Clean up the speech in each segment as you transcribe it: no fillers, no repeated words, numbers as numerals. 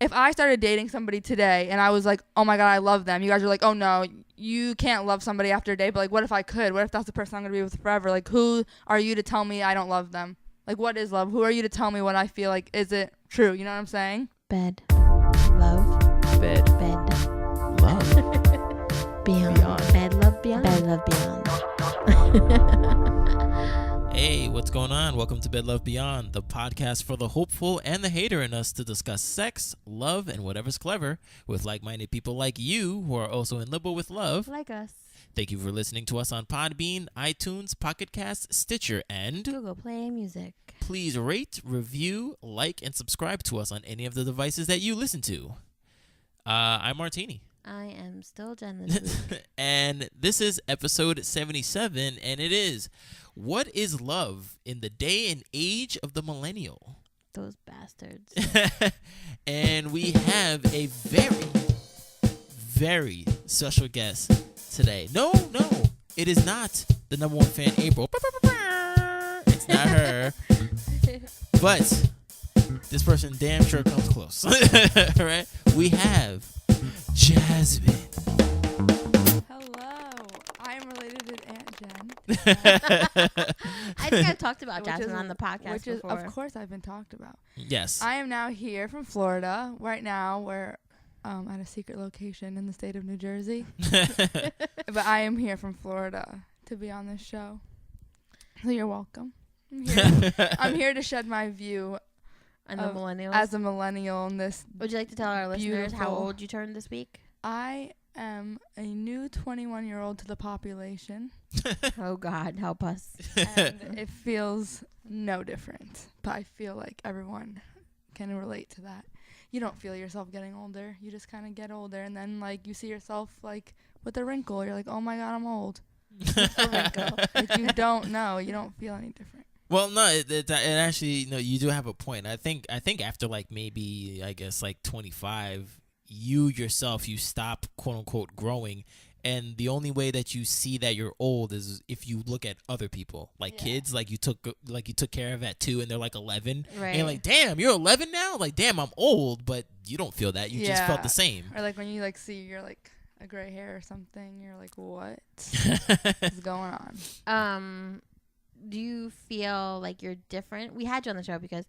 if I started dating somebody today and I was like, oh my God, I love them, you guys are like, oh no, you can't love somebody after a day. But like, what if I could? What if that's the person I'm gonna be with forever? Like, who are you to tell me I don't love them? Like, what is love? Who are you to tell me what I feel like? Is it true? You know what I'm saying? Bed. Love. Bed. Love. Beyond. Bed, love, beyond. Bed, love, beyond. Hey, what's going on? Welcome to Bed Love Beyond, the podcast for the hopeful and the hater in us to discuss sex, love, and whatever's clever with like-minded people like you who are also in limbo with love. Like us. Thank you for listening to us on Podbean, iTunes, Pocket Cast, Stitcher, and Google Play Music. Please rate, review, like, and subscribe to us on any of the devices that you listen to. I'm Martini. I am still Jen this week. And this is episode 77, and it is, what is love in the day and age of the millennial? Those bastards. And we have a very, very special guest today. No, it is not the number one fan, April. It's not her. But this person damn sure comes close. Right? We have Jasmine. Hello. I am related to Aunt Jen. I think I've talked about Jasmine on the podcast which is, before. of course, I've been talked about. Yes. I am now here from Florida. Right now, we're at a secret location in the state of New Jersey. But I am here from Florida to be on this show. So you're welcome. I'm here to shed my view And the millennials. as a millennial in this. Would you like to tell our listeners how beautiful- old you turned this week? I am a new 21-year-old to the population. Oh, God, help us. And it feels no different. But I feel like everyone can relate to that. You don't feel yourself getting older. You just kind of get older. And then, like, you see yourself, like, with a wrinkle. You're like, oh, my God, I'm old. It's a wrinkle. Like, you don't know. You don't feel any different. Well, no, it actually, no, you do have a point. I think after like maybe, I guess like 25, you yourself, you stop quote unquote growing. And the only way that you see that you're old is if you look at other people, like kids, like you took care of at 2 and they're like 11. Right. And you're like, damn, you're 11 now? Like, damn, I'm old, but you don't feel that. You just felt the same. Or like when you like see you're like a gray hair or something, you're like, what is going on? Do you feel like you're different? We had you on the show because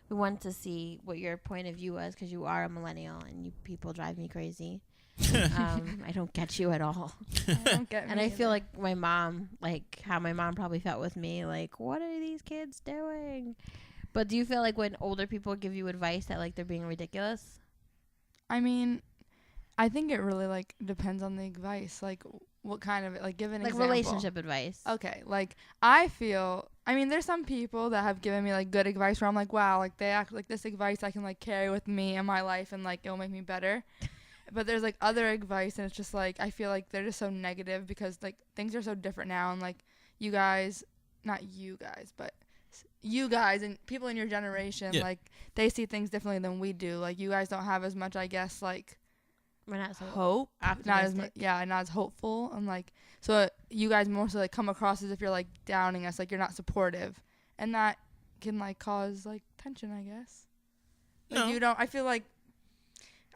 we wanted to see what your point of view was because you are a millennial and you people drive me crazy. I don't get you at all. I don't get And me I feel either. like my mom, like how my mom probably felt with me, like, what are these kids doing? But do you feel like when older people give you advice that like they're being ridiculous? I mean, I think it really like depends on the advice. Like what kind of like give an Like example. relationship advice. Okay, like I mean there's some people that have given me like good advice where I'm like, wow, like they act like this advice I can like carry with me in my life and like it'll make me better. But there's like other advice and it's just like I feel like they're just so negative because like things are so different now and like you guys, not you guys, but you guys and people in your generation, like they see things differently than we do. Like you guys don't have as much, I guess, like We're not so hope, not as not as hopeful, and like so you guys mostly like come across as if you're like downing us, like you're not supportive, and that can like cause like tension, I guess. Like No. you don't. I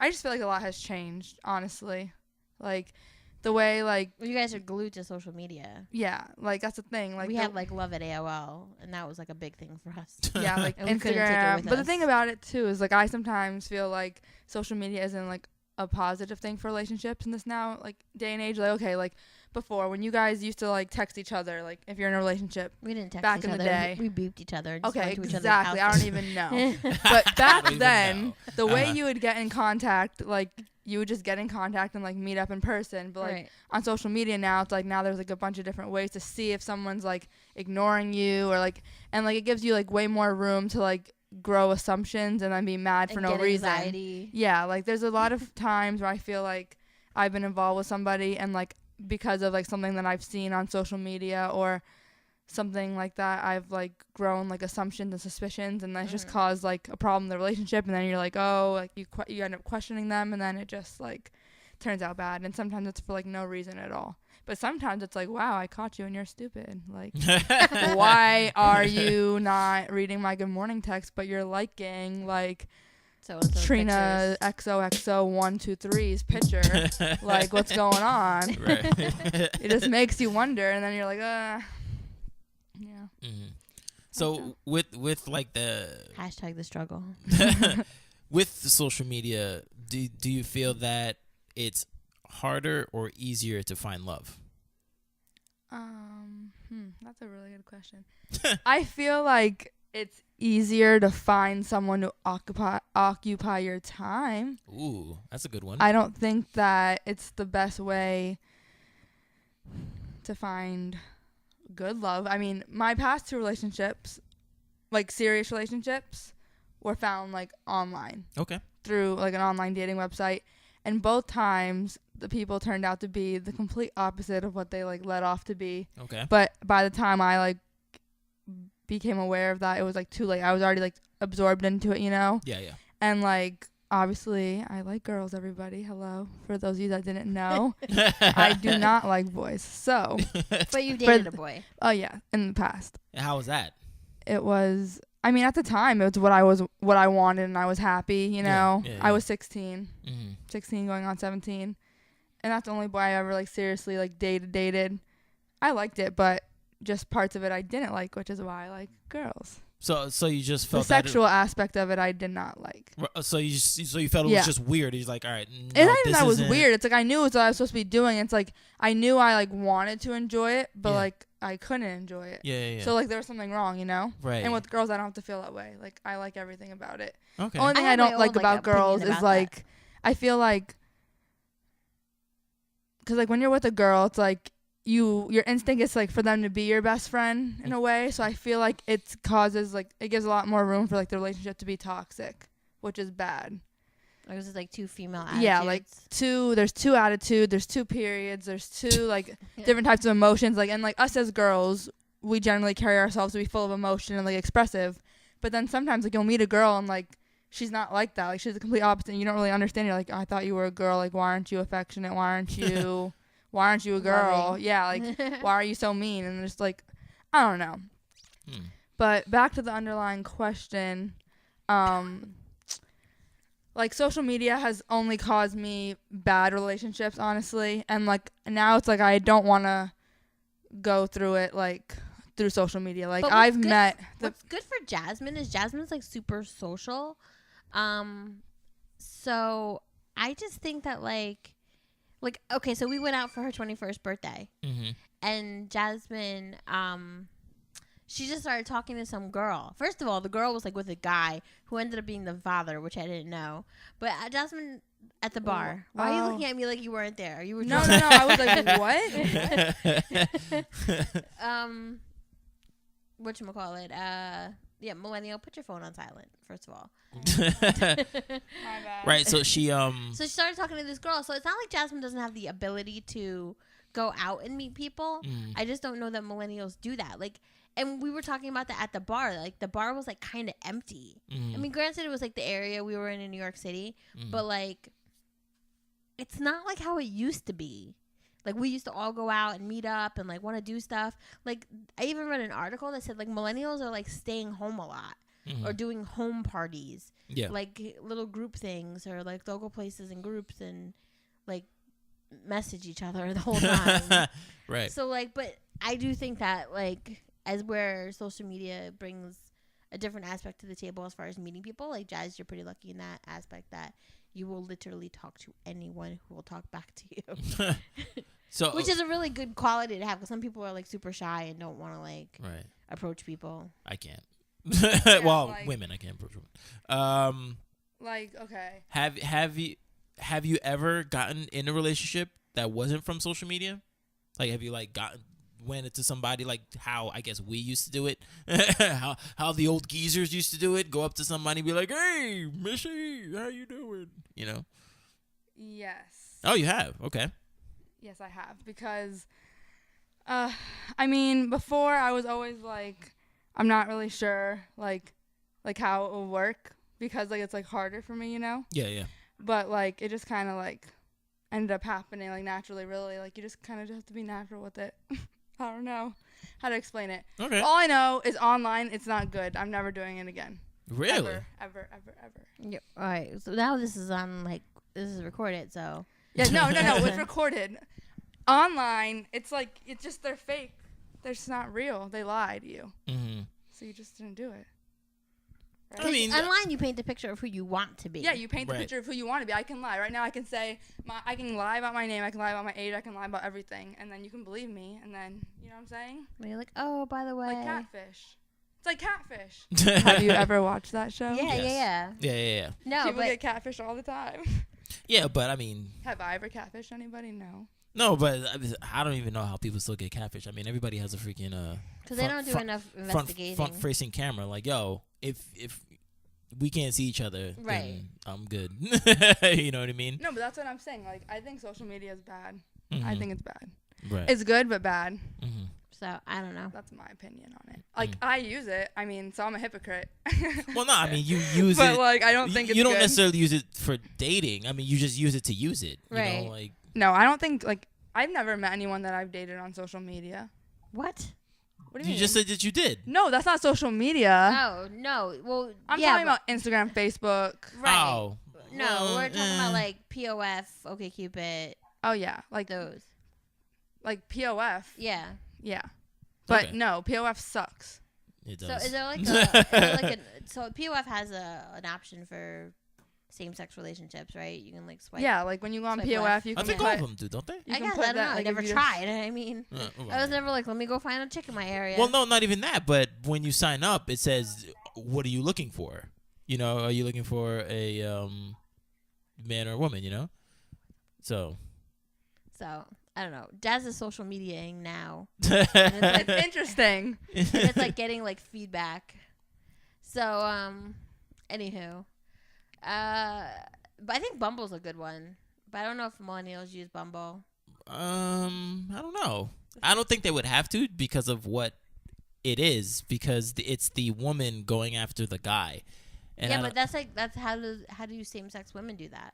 just feel like a lot has changed, honestly. Like the way like you guys are glued to social media. yeah, like that's the thing. Like we had like love at AOL, and that was like a big thing for us. yeah, like And we couldn't take it Instagram. with But the us. thing about it too is like I sometimes feel like social media isn't like a positive thing for relationships in this now like day and age. Like okay, like before when you guys used to like text each other, like if you're in a relationship. We didn't text back each in the other. day. We beeped each other. And just Okay, went to each other's exactly. I don't houses. even know. But back don't even then, know. the way you would get in contact, like you would just get in contact and like meet up in person. But like Right. on social media now, it's like now there's like a bunch of different ways to see if someone's like ignoring you or like, and like it gives you like way more room to like grow assumptions and then be mad for And no get reason. anxiety. Yeah, like there's a lot of times where I feel like I've been involved with somebody and like because of like something that I've seen on social media or something like that, I've like grown like assumptions and suspicions, and that's just caused like a problem in the relationship. And then you're like, oh, like you end up questioning them, and then it just like turns out bad. And sometimes it's for like no reason at all. But sometimes it's like, wow, I caught you and you're stupid. Like, why are you not reading my good morning text, but you're liking like So-and-so's Trina pictures. XOXO123's picture. Like, what's going on? Right. It just makes you wonder, and then you're like, yeah. Mm-hmm. So with like the Hashtag the struggle. with the social media, do you feel that it's harder or easier to find love? That's a really good question. I feel like it's easier to find someone to occupy your time. Ooh, that's a good one. I don't think that it's the best way to find good love. I mean, my past 2 relationships, like serious relationships, were found like online. Okay. Through like an online dating website, and both times the people turned out to be the complete opposite of what they like led off to be. Okay. But by the time I like became aware of that, it was like too late. I was already like absorbed into it, you know? Yeah, yeah. And like obviously I like girls, everybody. Hello. For those of you that didn't know, I do not like boys. So But you dated a boy. oh yeah, in the past. How was that? It was, I mean, at the time it was what I wanted, and I was happy, you know. Yeah, yeah. I was 16. Mm-hmm. 16 going on 17, and that's the only boy I ever like seriously like dated. I liked it, but just parts of it I didn't like, which is why I like girls. So you just The felt sexual aspect of it I did not like. So you felt it Yeah. was just weird. He's like, all right, no, And not even this that was isn't- weird. It's like I knew what I was supposed to be doing. It's like I knew I like wanted to enjoy it, but Yeah. like I couldn't enjoy it. Yeah, yeah, yeah. So like there was something wrong, you know. right. And with girls, I don't have to feel that way. Like I like everything about it. Okay. Only thing I I have my don't like own, like, about girls opinion is about like I feel like, because like when you're with a girl, it's like your instinct is like for them to be your best friend in a way. So I feel like it causes like it gives a lot more room for like the relationship to be toxic, which is bad. Or was it like 2 female attitudes? Yeah, like there's 2 attitude, there's 2 periods, there's 2 like different types of emotions. Like, and like us as girls, we generally carry ourselves to be full of emotion and like expressive. But then sometimes like you'll meet a girl and like she's not like that. Like she's the complete opposite. And you don't really understand. You're like, oh, I thought you were a girl. Like, why aren't you affectionate? Why aren't you a girl? Loving. Yeah, like why are you so mean? And it's like, I don't know. But back to the underlying question, like social media has only caused me bad relationships, honestly. And like now it's like I don't want to go through it like through social media. Like But I've met what's good for Jasmine is Jasmine's like super social. So I just think that like okay, so we went out for her 21st birthday. Mm-hmm. And Jasmine, she just started talking to some girl. First of all, the girl was like with a guy who ended up being the father, which I didn't know. But Jasmine at the bar. Why are you looking at me like you weren't there? You were no. drunk. I was like, what? Whatchamacallit? Yeah, Millennial, put your phone on silent, first of all. My bad. Right. So she So she started talking to this girl. So it's not like Jasmine doesn't have the ability to go out and meet people. I just don't know that millennials do that. Like, and we were talking about that at the bar. Like, the bar was like kind of empty. I mean, granted, it was like the area we were in New York City, but like, it's not like how it used to be. Like, we used to all go out and meet up and like want to do stuff. Like, I even read an article that said like millennials are like staying home a lot. Or doing home parties, like little group things, or like they'll go places in groups and like message each other the whole time. Right. So like, but I do think that like as where social media brings a different aspect to the table as far as meeting people, like Jazz, you're pretty lucky in that aspect that you will literally talk to anyone who will talk back to you. So which is a really good quality to have, because some people are like super shy and don't want to like approach people. I can't. Yeah, well, like, women, I can't approach women. Like, okay. Have you ever gotten in a relationship that wasn't from social media? Like, have you like went into somebody like how I guess we used to do it? how the old geezers used to do it? Go up to somebody and be like, "Hey, Missy, how you doing?" You know? Yes. Oh, you have? Okay. Yes, I have, because I mean, before I was always like, I'm not really sure like how it will work, because like it's like harder for me, you know? Yeah, yeah. But like it just kind of like ended up happening like naturally, really. Like you just kind of have to be natural with it. I don't know how to explain it. Okay. All I know is online it's not good. I'm never doing it again. Really? Ever. Yeah, all right. So now this is on this is recorded. So Yeah, no. It's recorded. Online, it's just they're fake. They're just not real. They lie to you. Mm-hmm. So you just didn't do it. Right? I mean, online you paint the picture of who you want to be. Yeah, you paint the picture of who you want to be. I can lie. Right now I can say, I can lie about my name, I can lie about my age, I can lie about everything, and then you can believe me, and then, you know what I'm saying? When you're like, oh, by the way. Like Catfish. It's like Catfish. Have you ever watched that show? Yeah, Yes. Yeah. No, People but get catfished all the time. Yeah, but I mean. Have I ever catfished anybody? No. No, but I don't even know how people still get catfish. I mean, everybody has a freaking because they don't do enough investigating. Front facing camera. Like, yo, if we can't see each other, right, then I'm good. You know what I mean? No, but that's what I'm saying. Like, I think social media is bad. Mm-hmm. I think it's bad. Right. It's good, but bad. Mm-hmm. So I don't know. That's my opinion on it. Like, I use it. I mean, so I'm a hypocrite. Well, no, I mean you use but it. But like, I don't think it's you don't good. necessarily use it for dating. I mean, you just use it to use it. Right. You know, like. No, I don't think I've never met anyone that I've dated on social media. What? What do you mean? Just said that you did. No, that's not social media. Oh no. Well, I'm talking about Instagram, Facebook. Right. Oh. No, we're talking about like POF, OkCupid. Oh yeah, like those. Like POF. Yeah. Yeah. But Okay. no, POF sucks. It does. So is there so POF has an option for same-sex relationships, right? You can swipe. Yeah, like when you go on swipe POF, left. you I can think put, all of them do, don't they? you I can guess put I don't know. that, I like, never if you tried. I mean, Well, I was never like, let me go find a chick in my area. Well, no, not even that. But when you sign up, it says, "What are you looking for?" You know, are you looking for a man or a woman? You know, so I don't know. Jazz is social mediaing now. It's interesting. And it's like getting like feedback. So, anywho, but I think Bumble's a good one. But I don't know if millennials use Bumble. I don't know. I don't think they would have to because of what it is, because it's the woman going after the guy. And yeah, but that's how do same-sex women do that?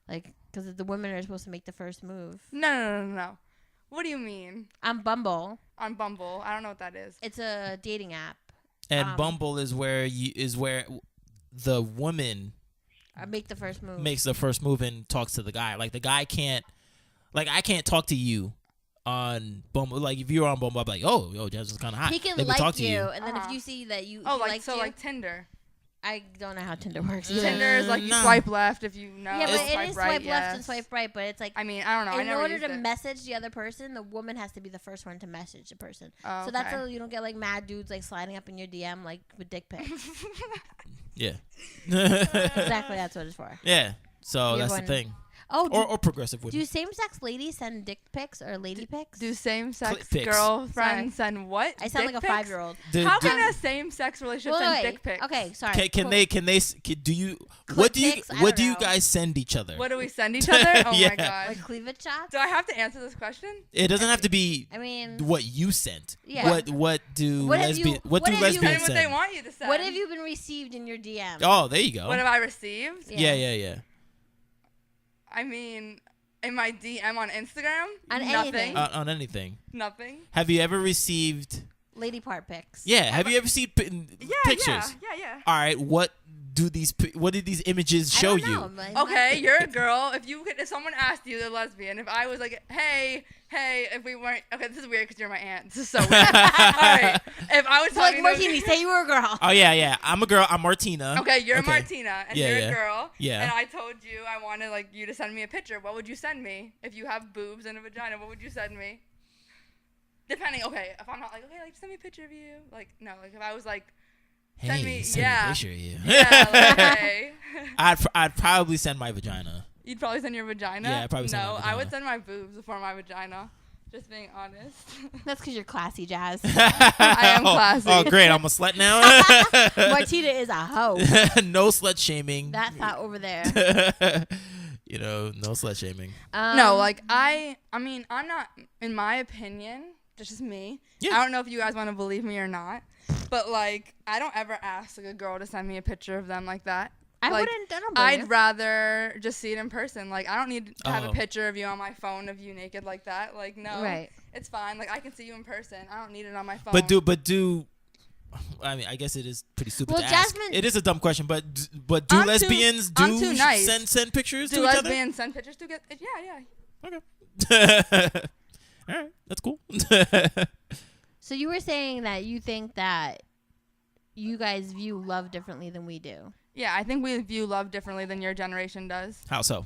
Like, because the women are supposed to make the first move. No. What do you mean? On Bumble. On Bumble, I don't know what that is. It's a dating app. And Bumble is where the woman make the first move. makes the first move and talks to the guy. Like the guy can't, like I can't talk to you on Bumble. Like if you're on Bumble, I'm like, oh, Jasmine's kind of hot. He can Let me like talk to you. and then if you see that you like Tinder. I don't know how Tinder works. Tinder is like you Nah. swipe left if you know. Yeah, but it swipe is right, swipe left yes. and swipe right. But it's like, I mean, I don't know. I in never order used to it. message the other person, the woman has to be the first one to message the person. Oh, So that's okay. how you don't get like mad dudes like sliding up in your DM like with dick pics. Yeah. Exactly, that's what it's for. Yeah. So You that's have the one- thing. Oh, Or progressive women. do same-sex ladies send dick pics or lady pics? Do same-sex Click pics. girlfriends Sorry. send what? I sound Dick like a pics? 5-year-old. How can a same-sex relationship send dick pics? Okay, sorry. Can they do you Click what do you pics? I what don't do you know. guys send each other? What do we send each other? Oh Yeah. my god. Like cleavage shots? Do I have to answer this question? It doesn't have to be I mean, what you sent. Yeah. What do What have lesbian you- what what do have you- lesbians Send what they send? want you to send. what have you been received in your DM? Oh, there you go. What have I received? Yeah. I mean, in my DM on Instagram? On Nothing. anything. On anything. Nothing. Have you ever received? Lady part pics. Yeah. Have you ever seen pictures? Yeah. All right. What did these images I show don't know, you? but- Okay, you're a girl. If someone asked you, they're lesbian. If I was like, hey, if we weren't, okay, this is weird because you're my aunt. This is so weird. All right, if I was So like talking Martini, say you were a girl. Oh yeah. I'm a girl. I'm Martina. okay, you're Okay. Martina and Yeah, you're yeah. a girl. Yeah. And I told you I wanted like you to send me a picture. What would you send me if you have boobs and a vagina? What would you send me? Depending. Okay, if I'm not like like send me a picture of you. Like no, like if I was like. Send Hey, me- send me yeah. a picture of you. Yeah, like, hey. I'd probably send my vagina. You'd probably send your vagina? Yeah, I'd probably send my No, I vagina. would send my boobs before my vagina. Just being honest. That's because you're classy, Jazz. I am classy. Oh, great! I'm a slut now. Martina is a hoe. No slut shaming. That thought over there. You know, no slut shaming. No, like I mean, I'm not, in my opinion, just me. Yeah. I don't know if you guys want to believe me or not, but like, I don't ever ask like a girl to send me a picture of them like that. I Like, wouldn't. I don't blame I'd you. rather just see it in person. Like, I don't need to have Oh. a picture of you on my phone of you naked like that. Like, no, Right. it's fine. Like, I can see you in person. I don't need it on my phone. But do I mean, I guess it is pretty stupid Well, to ask. Jasmine- It is a dumb question, but do I'm lesbians I'm too nice. send pictures Do to each other? lesbians send pictures to get? Yeah. Okay. All right, that's cool. So you were saying that you think that you guys view love differently than we do. Yeah, I think we view love differently than your generation does. How so?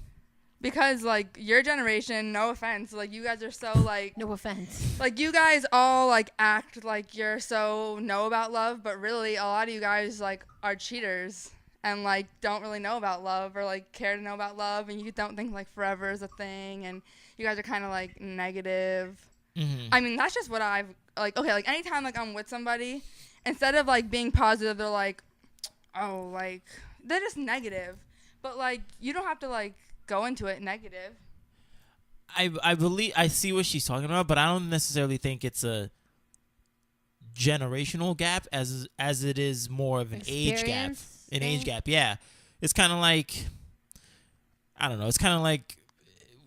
Because, like, your generation, no offense, like, you guys are so, like... No offense. Like, you guys all, like, act like you're so know about love, but really, a lot of you guys, like, are cheaters and, like, don't really know about love or, like, care to know about love, and you don't think, like, forever is a thing, and you guys are kind of, like, negative. Mm-hmm. I mean, that's just what I've... Like, okay, like, anytime, like, I'm with somebody, instead of, like, being positive, they're like, oh, like, they're just negative. But, like, you don't have to, like... go into it negative. I believe I see what she's talking about, but I don't necessarily think it's a generational gap as it is more of an age gap. An age gap, yeah. It's kind of like, I don't know. It's kind of like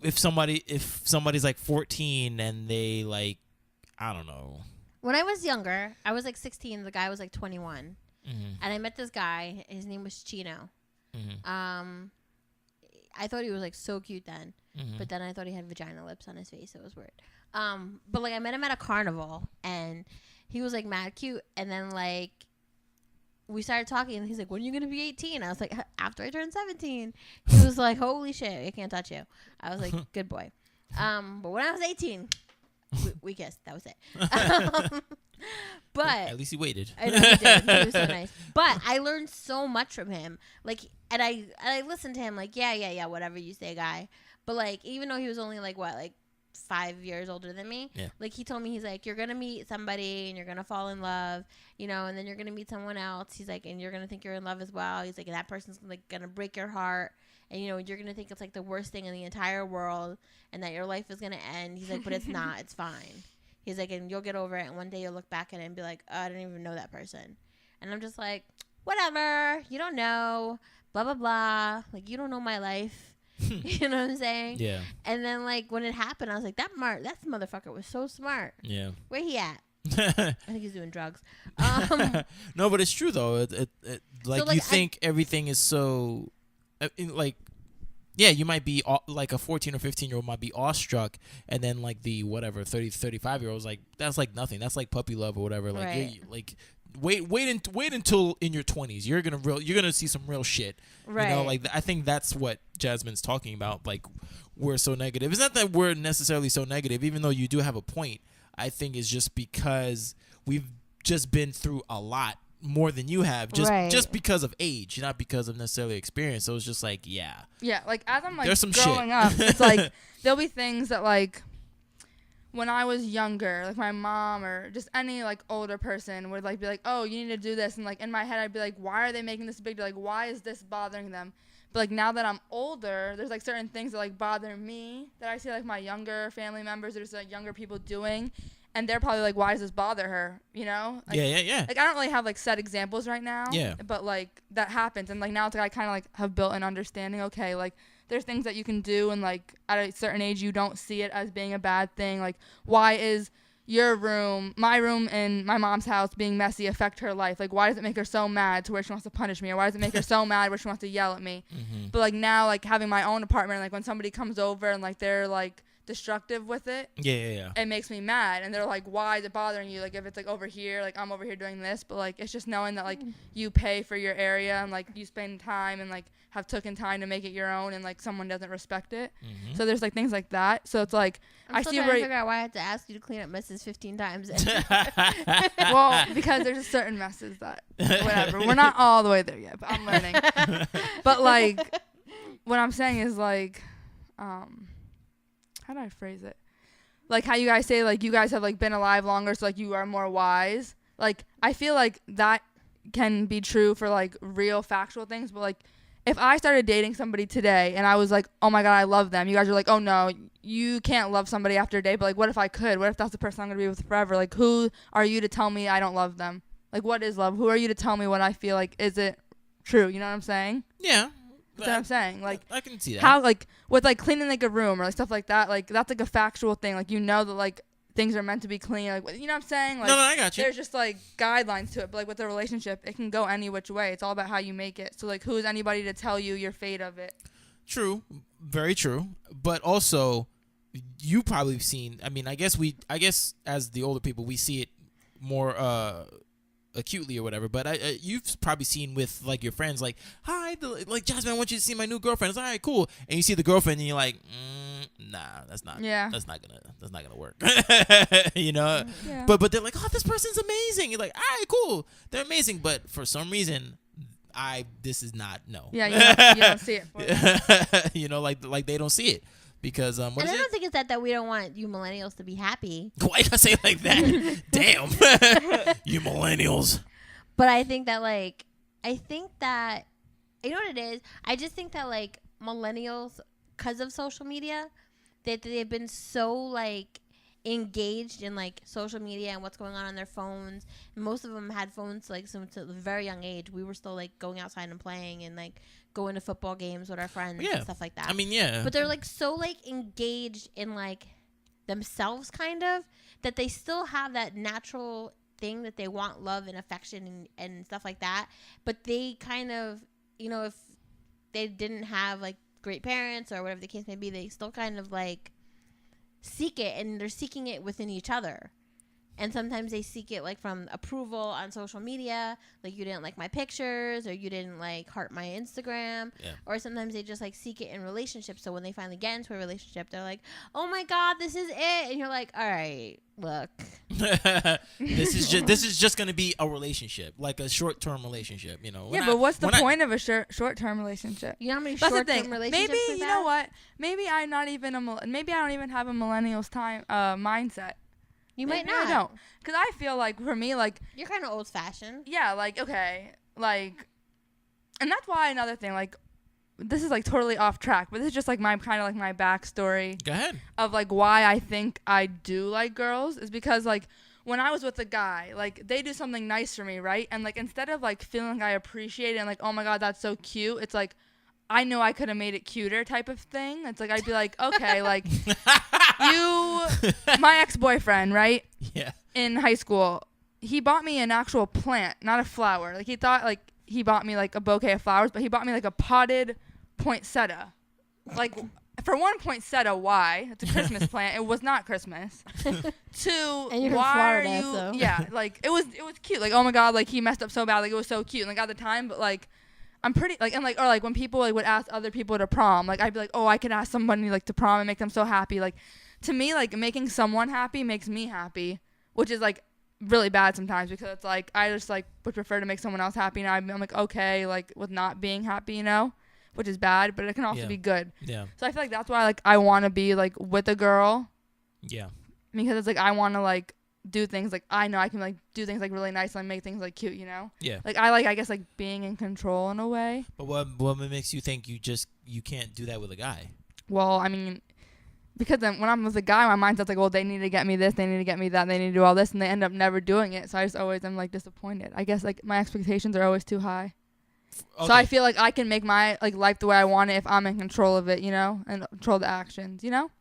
if somebody's like 14 and they like, I don't know. When I was younger, I was like 16. The guy was like 21, Mm-hmm. and I met this guy. His name was Chino. Mm-hmm. I thought he was like so cute then, Mm-hmm. but then I thought he had vagina lips on his face. So it was weird. But like I met him at a carnival and he was like mad cute. And then like we started talking and he's like, when are you going to be 18? I was like, after I turn 17. He was like, holy shit, I can't touch you. I was like, good boy. But when I was 18, we kissed. That was it. But at least he waited. I know he did. He was so nice. But I learned so much from him. Like, and I listened to him like, yeah, whatever you say, guy. But like, even though he was only like 5 years older than me, Yeah. like he told me, he's like, you're gonna meet somebody and you're gonna fall in love, you know, and then you're gonna meet someone else. He's like, and you're gonna think you're in love as well. He's like, and that person's like gonna break your heart, and you know, you're gonna think it's like the worst thing in the entire world, and that your life is gonna end. He's like, but it's not. It's fine. He's like, and you'll get over it, and one day you'll look back at it and be like, oh, I didn't even know that person. And I'm just like, whatever. You don't know. Blah, blah, blah. Like, you don't know my life. You know what I'm saying? Yeah. And then, like, when it happened, I was like, that motherfucker was so smart. Yeah. Where he at? I think he's doing drugs. No, but it's true, though. It like, So, like, you think everything is so... like... Yeah, you might be like a 14 or 15-year-old might be awestruck, and then like the whatever 30, 35-year-old's like, that's like nothing. That's like puppy love or whatever. Like, Right. like wait until in your 20s you're gonna see some real shit. Right. You know, like I think that's what Jasmine's talking about. Like, we're so negative. It's not that we're necessarily so negative, even though you do have a point. I think it's just because we've just been through a lot more than you have, just because of age, not because of necessarily experience. So it's just like, yeah, like as I'm like there's some growing up, it's like there'll be things that like when I was younger, like my mom or just any like older person would like be like, oh, you need to do this, and like in my head I'd be like, why are they making this big deal? Like, why is this bothering them? But like now that I'm older, there's like certain things that like bother me that I see like my younger family members or just like younger people doing. And they're probably like, why does this bother her? You know? Like, yeah. Like, I don't really have, like, set examples right now. Yeah. But, like, that happens. And, like, now it's like I kind of, like, have built an understanding. Okay, like, there's things that you can do. And, like, at a certain age, you don't see it as being a bad thing. Like, why is your room, my room in my mom's house being messy affect her life? Like, why does it make her so mad to where she wants to punish me? Or why does it make her so mad where she wants to yell at me? Mm-hmm. But, like, now, like, having my own apartment, like, when somebody comes over and, like, they're, like, destructive with it, it makes me mad. And they're like, why is it bothering you? Like, if it's like over here, like I'm over here doing this, but like it's just knowing that like you pay for your area and like you spend time and like have taken time to make it your own, and like someone doesn't respect it. Mm-hmm. So there's like things like that. So it's like I'm I still see trying where to figure out why I had to ask you to clean up messes 15 times. well, because there's just certain messes that whatever, we're not all the way there yet, but I'm learning. But like what I'm saying is like how do I phrase it? Like how you guys say, like, you guys have, like, been alive longer, so, like, you are more wise. Like, I feel like that can be true for, like, real factual things. But, like, if I started dating somebody today and I was like, oh, my God, I love them. You guys are like, oh, no, you can't love somebody after a day. But, like, what if I could? What if that's the person I'm going to be with forever? Like, who are you to tell me I don't love them? Like, what is love? Who are you to tell me what I feel like isn't true? You know what I'm saying? Yeah. That's what I'm saying. Like, I can see that. How, like, with, like, cleaning, like, a room or, like, stuff like that, like, that's, like, a factual thing. Like, you know that, like, things are meant to be clean. Like, you know what I'm saying? Like, No, I got you. there's just like guidelines to it. But like with a relationship, it can go any which way. It's all about how you make it. So like, who is anybody to tell you your fate of it? True, very true. But also, you probably seen. I mean, I guess as the older people, we see it more acutely or whatever. But you've probably seen with like your friends, like, hi, like Jasmine, I want you to see my new girlfriend. It's all right, cool. And you see the girlfriend, and you're like, nah, that's not gonna work. You know. Yeah. But they're like, oh, this person's amazing. You're like, all right, cool, they're amazing. But for some reason, this is not no. Yeah, you don't see it. For them. You know, like they don't see it because And I don't think it's that we don't want you millennials to be happy. Why you gotta say it like that? Damn, you millennials. But I think that you know what it is? I just think that like millennials, because of social media, that they've been so like engaged in like social media and what's going on their phones. And most of them had phones like to a very young age. We were still like going outside and playing and like going to football games with our friends and stuff like that. I mean, yeah. But they're like so like engaged in like themselves kind of that they still have that natural thing that they want love and affection and stuff like that. But they kind of, you know, if they didn't have like great parents or whatever the case may be, they still kind of like seek it, and they're seeking it within each other. And sometimes they seek it like from approval on social media, like you didn't like my pictures or you didn't like heart my Instagram. Yeah. Or sometimes they just like seek it in relationships. So when they finally get into a relationship, they're like, oh my God, this is it. And you're like, all right, look. This is just gonna be a relationship, like a short-term relationship, you know. Yeah, but what's the point of a short-term relationship? You know how many That's the short-term thing. relationships Maybe we've you had? know what? Maybe I'm not even maybe I don't even have a millennials time mindset. You might Maybe not. I don't, because I feel like for me, like, You're kind of old-fashioned. yeah, like, okay, like, and that's why another thing, like, this is like totally off track, but this is just like my kind of like my backstory. Go ahead. Of like why I think I do like girls is because like when I was with a guy, like they do something nice for me, right? And like instead of like feeling like I appreciate it and like, oh my God, that's so cute, it's like I know I could have made it cuter type of thing. It's like I'd be like, okay, like my ex-boyfriend, right? Yeah. In high school, he bought me an actual plant, not a flower. Like he thought like he bought me like a bouquet of flowers, but he bought me like a potted poinsettia. Like for one, poinsettia, why? It's a Christmas plant. It was not Christmas. Two, And you're why from Florida, are you? so. Yeah, like it was cute. Like, oh my God, like he messed up so bad. Like it was so cute. Like at the time, but like I'm pretty like, and like, or like when people like would ask other people to prom, like I'd be like, oh, I could ask somebody like to prom and make them so happy. Like to me, like making someone happy makes me happy, which is like really bad sometimes because it's like I just like would prefer to make someone else happy. Now I'm like okay, like with not being happy, you know, which is bad, but it can also be good. Yeah. So I feel like that's why like I want to be like with a girl. Yeah. Because it's like I want to like do things like I know I can like do things like really nice and like, make things like cute, you know. Yeah. Like I like I guess like being in control in a way. But what makes you think you can't do that with a guy? Well, I mean, because then when I'm with a guy, my mindset's like, well, they need to get me this, they need to get me that, they need to do all this, and they end up never doing it. So I just always am like disappointed. I guess like my expectations are always too high. Okay. So I feel like I can make my like life the way I want it if I'm in control of it, you know, and control the actions, you know.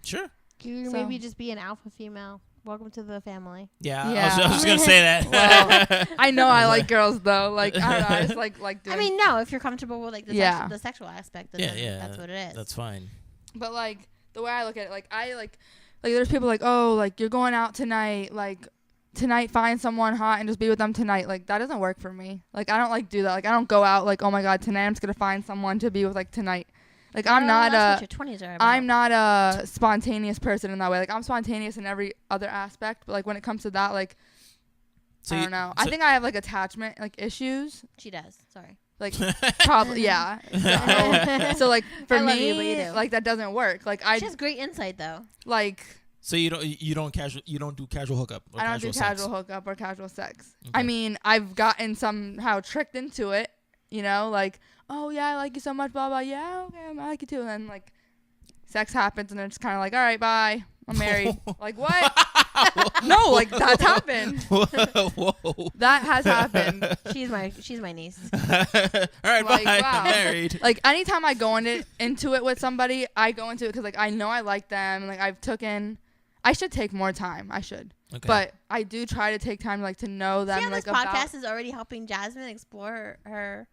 Sure. You maybe just be an alpha female. Welcome to the family. Yeah. I was gonna say that. Well, I know I like girls though. Like I don't know, I just like doing. I mean, no, if you're comfortable with like the sexual aspect, then that's what it is. That's fine. But like the way I look at it, like I like there's people like, oh, like you're going out tonight, like tonight find someone hot and just be with them tonight. Like that doesn't work for me. Like I don't like do that. Like I don't go out like, oh my God, tonight I'm just gonna find someone to be with like tonight. Like I'm not that's what your 20s are about. I'm not a spontaneous person in that way. Like I'm spontaneous in every other aspect, but like when it comes to that, like I don't know. I think I have like attachment like issues. She does. Sorry. Like probably yeah. So like for me, like that doesn't work. Like She has great insight though. Like so you don't do casual hookup. Or I don't do casual hookup or casual sex. Okay. I mean, I've gotten somehow tricked into it. You know, like, oh yeah, I like you so much, blah blah. Yeah, okay, I like you too. And then like, sex happens, and it's kind of like, all right, bye, I'm married. Like what? No, like that's happened. Whoa. That has happened. She's my niece. All right, like, bye. Wow. Married. Like anytime I go into it with somebody, I go into it because like I know I like them. And, like I should take more time. I should. Okay. But I do try to take time to know them. See how like this podcast is already helping Jasmine explore her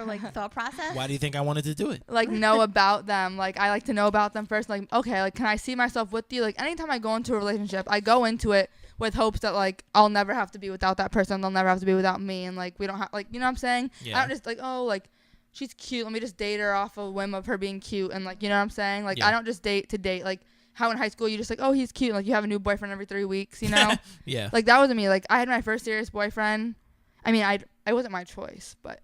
like thought process. Why do you think I wanted to do it? like know about them. Like I like to know about them first. Like, okay, like can I see myself with you? Like anytime I go into a relationship, I go into it with hopes that like I'll never have to be without that person. They'll never have to be without me. And like we don't have like, you know what I'm saying? Yeah. I don't just like, oh, like she's cute. Let me just date her off a whim of her being cute. And like, you know what I'm saying? Like Yeah. I don't just date to date. Like how in high school you just like, oh, he's cute. Like you have a new boyfriend every 3 weeks, you know? Yeah. Like that wasn't me. Like I had my first serious boyfriend. I mean, I wasn't my choice, but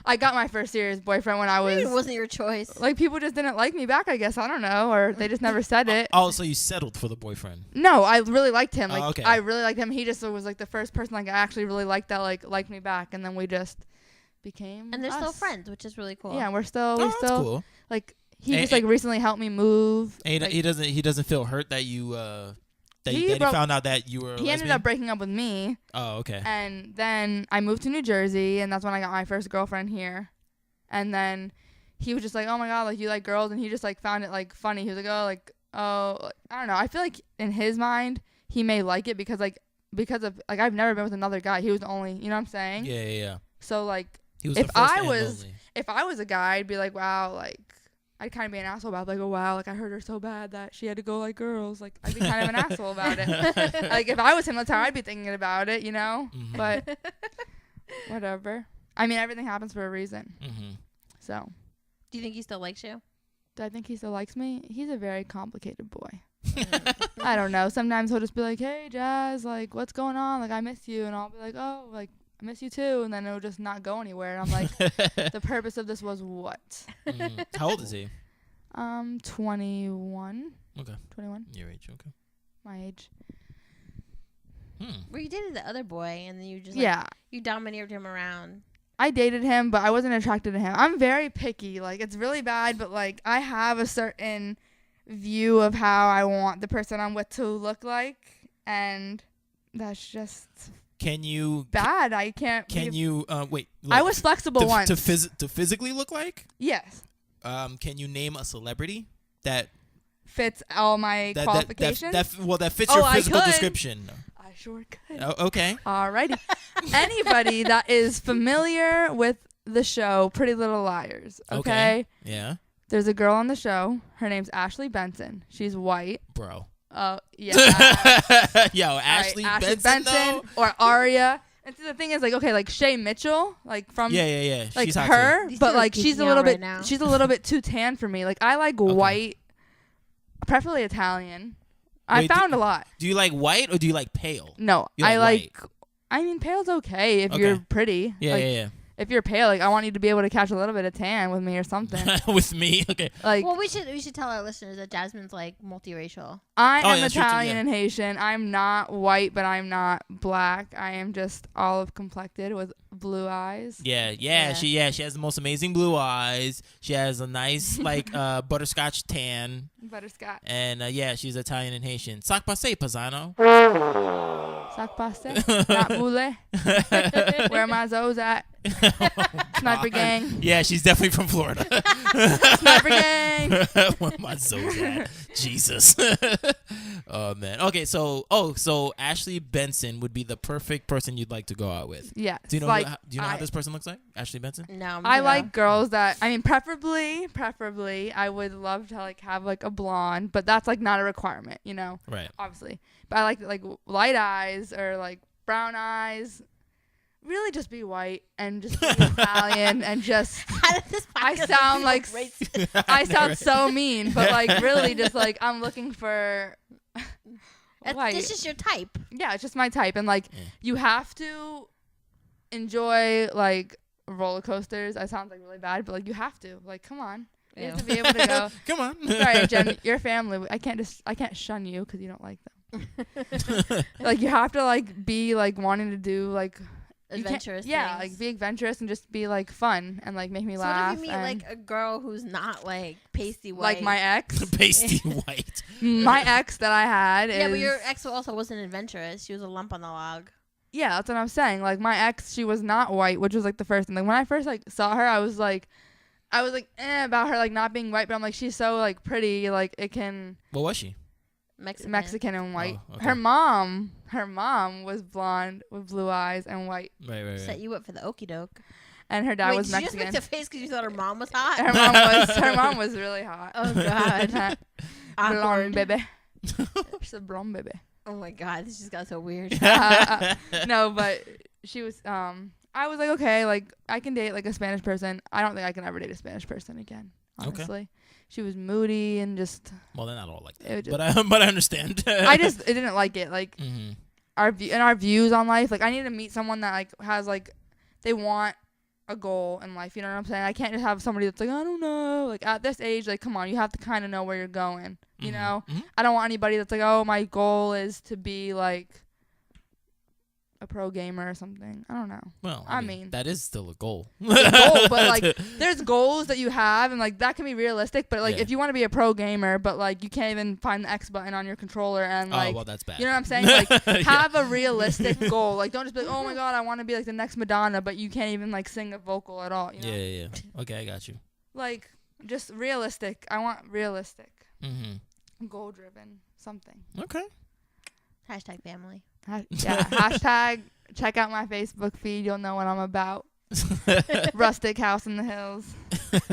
I got my first serious boyfriend when I was. It wasn't your choice. Like people just didn't like me back, I guess. I don't know, or they just never said it. Oh, so you settled for the boyfriend? No, I really liked him. Oh, Like okay. I really liked him. He just was like the first person like I actually really liked that like liked me back, and then we just became. And they're still us. friends, which is really cool. Yeah, we Oh, still that's cool. like he And- just like recently helped me move. And Like, he doesn't feel hurt that you that He he broke- found out that you were. he ended up breaking up with me, Oh, okay. and then I moved to New Jersey, and that's when I got my first girlfriend here. And then he was just like, oh my god, like you like girls, and he just like found it like funny. He was like, oh, like I don't know. I feel like in his mind he may like it because of like I've never been with another guy. He was the only, you know what I'm saying? Yeah. So like He was If the first I and was- only. if I was a guy, I'd be like, wow, like I'd kind of be an asshole about it. Like, oh wow, like I hurt her so bad that she had to go like girls. Like I'd be kind of an asshole about it. Like if I was him, that's how I'd be thinking about it, you know? Mhm. But whatever. I mean, everything happens for a reason. Mhm. So, Do you think he still likes you? do I think he still likes me? He's a very complicated boy. I don't know. Sometimes he'll just be like, hey, Jazz, like, what's going on? Like, I miss you. And I'll be like, oh, like, I miss you too. And then it'll just not go anywhere. And I'm like, the purpose of this was what? Mhm. How old is he? 21. Okay. 21. Your age. Okay. My age. Where you dated the other boy and then you just like, Yeah. you domineered him around. I dated him, but I wasn't attracted to him. I'm very picky. Like, it's really bad, but, like, I have a certain view of how I want the person I'm with to look like. And that's just Can you bad. I can't. can you wait? I was flexible once. to physically look like? Yes. Can you name a celebrity that Fits all my qualifications. that fits Oh, your I physical could. description? I sure could. Oh, okay. Alrighty. Anybody that is familiar with the show Pretty Little Liars, okay? Yeah, There's a girl on the show. Her name's Ashley Benson. She's white. bro. Yeah. Yo, All right, Ashley Benson, though? or Aria. And see, the thing is, like, okay, like Shay Mitchell, like from Yeah. like She's hot her, These but two are like she's geeking a little out right bit, now. she's a little bit too tan for me. Like I like white, preferably Italian. I Wait, found a lot. Do you like white or do you like pale? No, You I like like. I mean, pale's okay if Okay. you're pretty. Yeah, Like, yeah. If you're pale, like I want you to be able to catch a little bit of tan with me or something. With me, okay. Like Well, we should tell our listeners that Jasmine's like multiracial. I Oh, am yeah, that's true, too, Italian yeah. and Haitian. I'm not white, but I'm not black. I am just olive complected with blue eyes. Yeah. Yeah. She has the most amazing blue eyes. She has a nice like butterscotch tan, Butterscotch. and she's Italian and Haitian. Sac passe, paisano. Sac passe. Not boule. Where my Zoes at? Sniper gang. Yeah, she's definitely from Florida. Sniper gang. Where my Zoe's at? Jesus. Oh man. Okay, so Ashley Benson would be the perfect person you'd like to go out with. Yes. Do you know like, how this person looks like? Ashley Benson? No, I like girls that, I mean, preferably, I would love to like have like a blonde, but that's like not a requirement, you know, Right. obviously. But I like light eyes or like brown eyes. Really just be white and just be Italian and just, How did this I podcast sound become like racist? I sound so mean, but like really just like I'm looking for white. This is your type. Yeah, it's just my type. And like Yeah. you have to enjoy like roller coasters. I sound like really bad, but like you have to. Like, come on. You have to be able to go. Come on. Sorry, Jen, your family. I can't shun you because you don't like them. Like you have to like be like wanting to do like you can't- Adventurous. Yeah, things. like be adventurous and just be like fun and like make me So laugh. what if you meet and- like a girl who's not like pasty white? like my ex. Pasty white. My ex that I had Yeah, is but your ex also wasn't adventurous. She was a lump on the log. yeah, that's what I'm saying. Like my ex, she was not white, which was like the first thing. Like when I first like saw her, I was like about her like not being white, but I'm like she's so like pretty, like it can. What was she? Mexican. and white. Oh, okay. Her mom was blonde with blue eyes and white, Right. Set you up for the okie doke. and her dad Wait, was did Mexican. you just make the face because you thought her mom was hot? Her mom was really hot. Oh God. Blonde Awkward. baby. She's a blonde baby. Oh my God, this just got so weird. No, but she was. I was like, okay, like I can date like a Spanish person. I don't think I can ever date a Spanish person again. Honestly, she was moody and just. Well, they're not all like It that, just- but I understand. I didn't like it. Like Mhm. our views on life. Like I need to meet someone that like has like they want a goal in life. You know what I'm saying? I can't just have somebody that's like, I don't know. Like at this age, like come on, you have to kind of know where you're going. You know? Mhm. I don't want anybody that's like, oh, my goal is to be like a pro gamer or something. I don't know. Well, I mean, that is still a goal. It's a goal, but like there's goals that you have and like that can be realistic, but like Yeah. if you want to be a pro gamer but like you can't even find the X button on your controller and like oh, well, that's bad. you know what I'm saying? Like Yeah. have a realistic goal. Like don't just be like, "Oh my god, I want to be like the next Madonna," but you can't even like sing a vocal at all, you know? Yeah. Okay, I got you. Like just realistic. I want realistic. Mm-hmm. Goal driven something. Okay. Hashtag family. Yeah, hashtag check out my Facebook feed. You'll know what I'm about. Rustic house in the hills. That's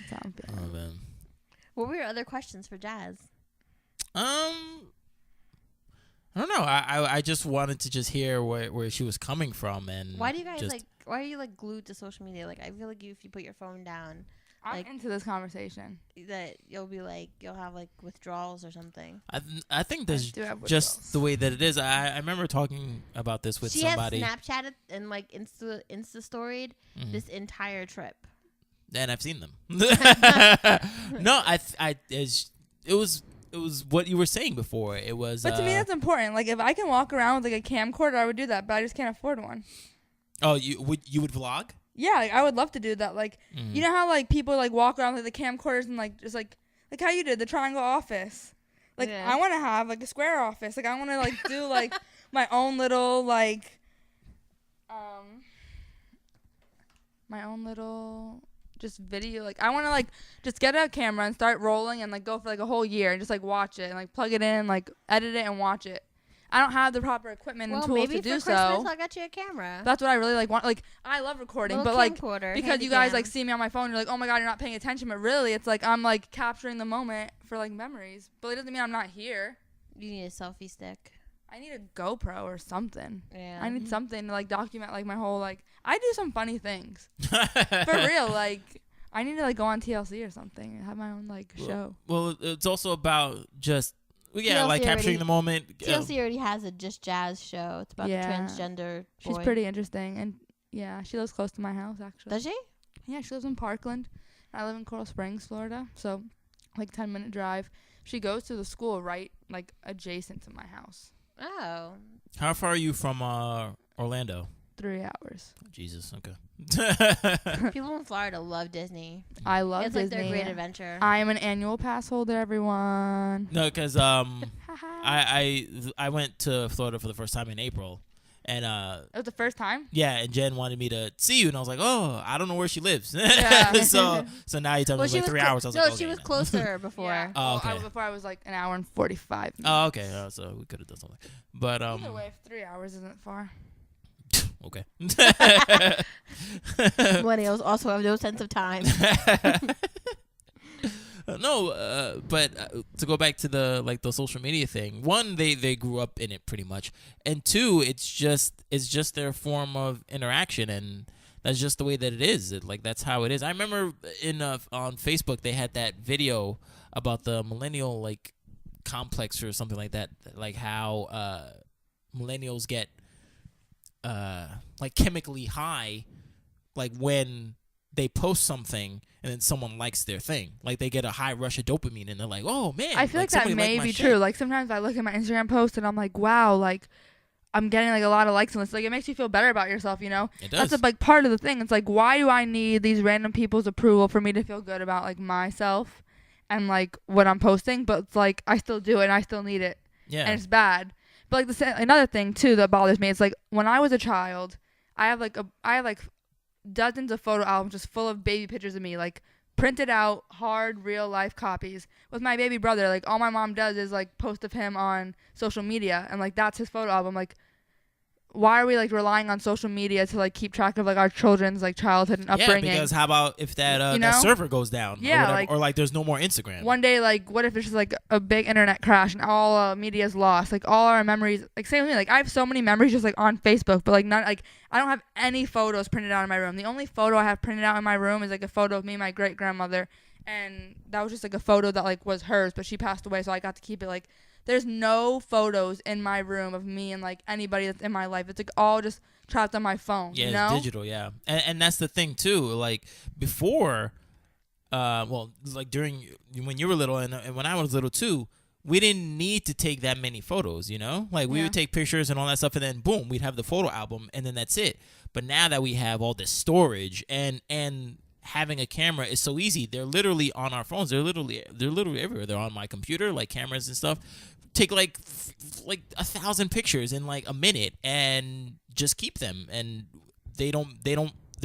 how I'm feeling. Oh man. What were your other questions for Jazz? I don't know. I just wanted to just hear where she was coming from and Why do you guys just, like? Why are you like glued to social media? Like I feel like if you put your phone down, I'm like- into this conversation. that you'll have like withdrawals or something. I think there's do have just withdrawals. the way that it is. I remember talking about this with She somebody. has Snapchatted and like Insta storied Mhm. this entire trip. And I've seen them. No, it was what you were saying before. It was. But to me, that's important. Like, if I can walk around with like a camcorder, I would do that. But I just can't afford one. Oh, you would vlog? Yeah, like, I would love to do that. Like, Mhm. you know how like people like walk around with the camcorders and like just like how you did the triangle office. Like, Yeah. I want to have like a square office. Like, I want to like do like my own little like my own little just video. Like, I want to like just get a camera and start rolling and like go for like a whole year and just like watch it and like plug it in, like edit it and watch it. I don't have the proper equipment and Well, tools maybe to do for Christmas so. I'll get you a camera. That's what I really like want. Like, I love recording, Little but like camcorder, because you guys handycam. like see me on my phone, you're like, oh my god, you're not paying attention. But really, it's like I'm like capturing the moment for like memories. But it doesn't mean I'm not here. You need a selfie stick. I need a GoPro or something. Yeah. I need something to like document like my whole like. I do some funny things for real. Like I need to like go on TLC or something and have my own like show. Well, it's also about just like TLC capturing already- the moment. TLC already has a Just Jazz show. It's about Yeah. the transgender boy. She's pretty interesting, and yeah, she lives close to my house actually. Does she? Yeah, she lives in Parkland. I live in Coral Springs, Florida. So, like 10-minute drive. She goes to the school right like adjacent to my house. Oh. How far are you from Orlando? 3 hours. Jesus. Okay. People in Florida love Disney. I love It's Disney. like their great adventure. I am an annual pass holder, everyone. No, because I went to Florida for the first time in April, and It was the first time? yeah, and Jen wanted me to see you, and I was like, oh, I don't know where she lives. Yeah. so now you tell me it's like 3 hours. I was no, like, she okay, was no. closer before. Yeah. Oh, Well, okay. before I was like an hour and 45 minutes. Oh, okay. So we could have done something, but Either way, if 3 hours isn't far. okay. Millennials also have no sense of time. No, but to go back to the social media thing, one, they grew up in it pretty much, and two, it's just their form of interaction, and that's just the way that it is. That's how it is. I remember on Facebook they had that video about the millennial like complex or something like that, like how millennials get like chemically high, like when they post something and then someone likes their thing. Like they get a high rush of dopamine and they're like, oh man. I feel like that somebody may liked my be shit. true. Like sometimes I look at my Instagram post and I'm like, wow, like I'm getting like a lot of likes on this. Like it makes you feel better about yourself, you know? It does. That's like part of the thing. It's like, why do I need these random people's approval for me to feel good about like myself and like what I'm posting? But it's like I still do it and I still need it. Yeah. And it's bad. But like another thing too that bothers me, it's like when I was a child, I have like dozens of photo albums just full of baby pictures of me, like printed out, hard, real life copies. With my baby brother, like, all my mom does is, like, post of him on social media, and, like, that's his photo album. Like, why are we, like, relying on social media to, like, keep track of, like, our children's, like, childhood and upbringing? Yeah, because how about if that You that know? server goes down? Yeah, or whatever, like- or like there's no more Instagram. One day, like, what if it's just, like, a big internet crash and all media is lost? Like, all our memories, like, same with me. Like, I have so many memories just, like, on Facebook, but, like, not, like, I don't have any photos printed out in my room. The only photo I have printed out in my room is, like, a photo of me and my great-grandmother, and that was just, like, a photo that, like, was hers, but she passed away, so I got to keep it. Like, there's no photos in my room of me and, like, anybody that's in my life. It's, like, all just trapped on my phone, Yeah, you know? it's digital, yeah. And that's the thing, too. Like, before, well, like during, when you were little and when I was little, too, we didn't need to take that many photos, you know? Like, we Yeah. would take pictures and all that stuff, and then, boom, we'd have the photo album, and then that's it. But now that we have all this storage and having a camera is so easy. They're literally on our phones. They're literally everywhere. They're on my computer, like cameras and stuff. Take like 1,000 pictures in like a minute and just keep them, and they're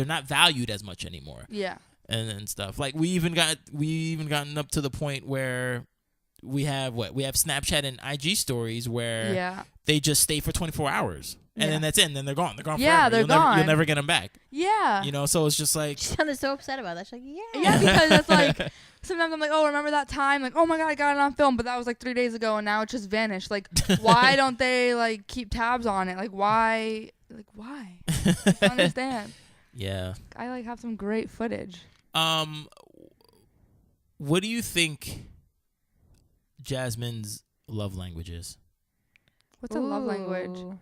not valued as much anymore. Yeah. And stuff. Like we even gotten up to the point where we have Snapchat and IG stories where Yeah. they just stay for 24 hours. And then that's it. And then they're gone. They're gone Yeah, forever. they're You'll gone. You'll never get them back. Yeah. You know, so it's just like... She sounded so upset about that. She's like, yeah. Yeah, because it's like, sometimes I'm like, oh, remember that time? Like, oh my God, I got it on film, but that was like 3 days ago, and now it just vanished. Like, why don't they like keep tabs on it? Like, why? Like, why? I don't understand. Yeah. I like have some great footage. What do you think Jasmine's love language is? What's a love language? Ooh.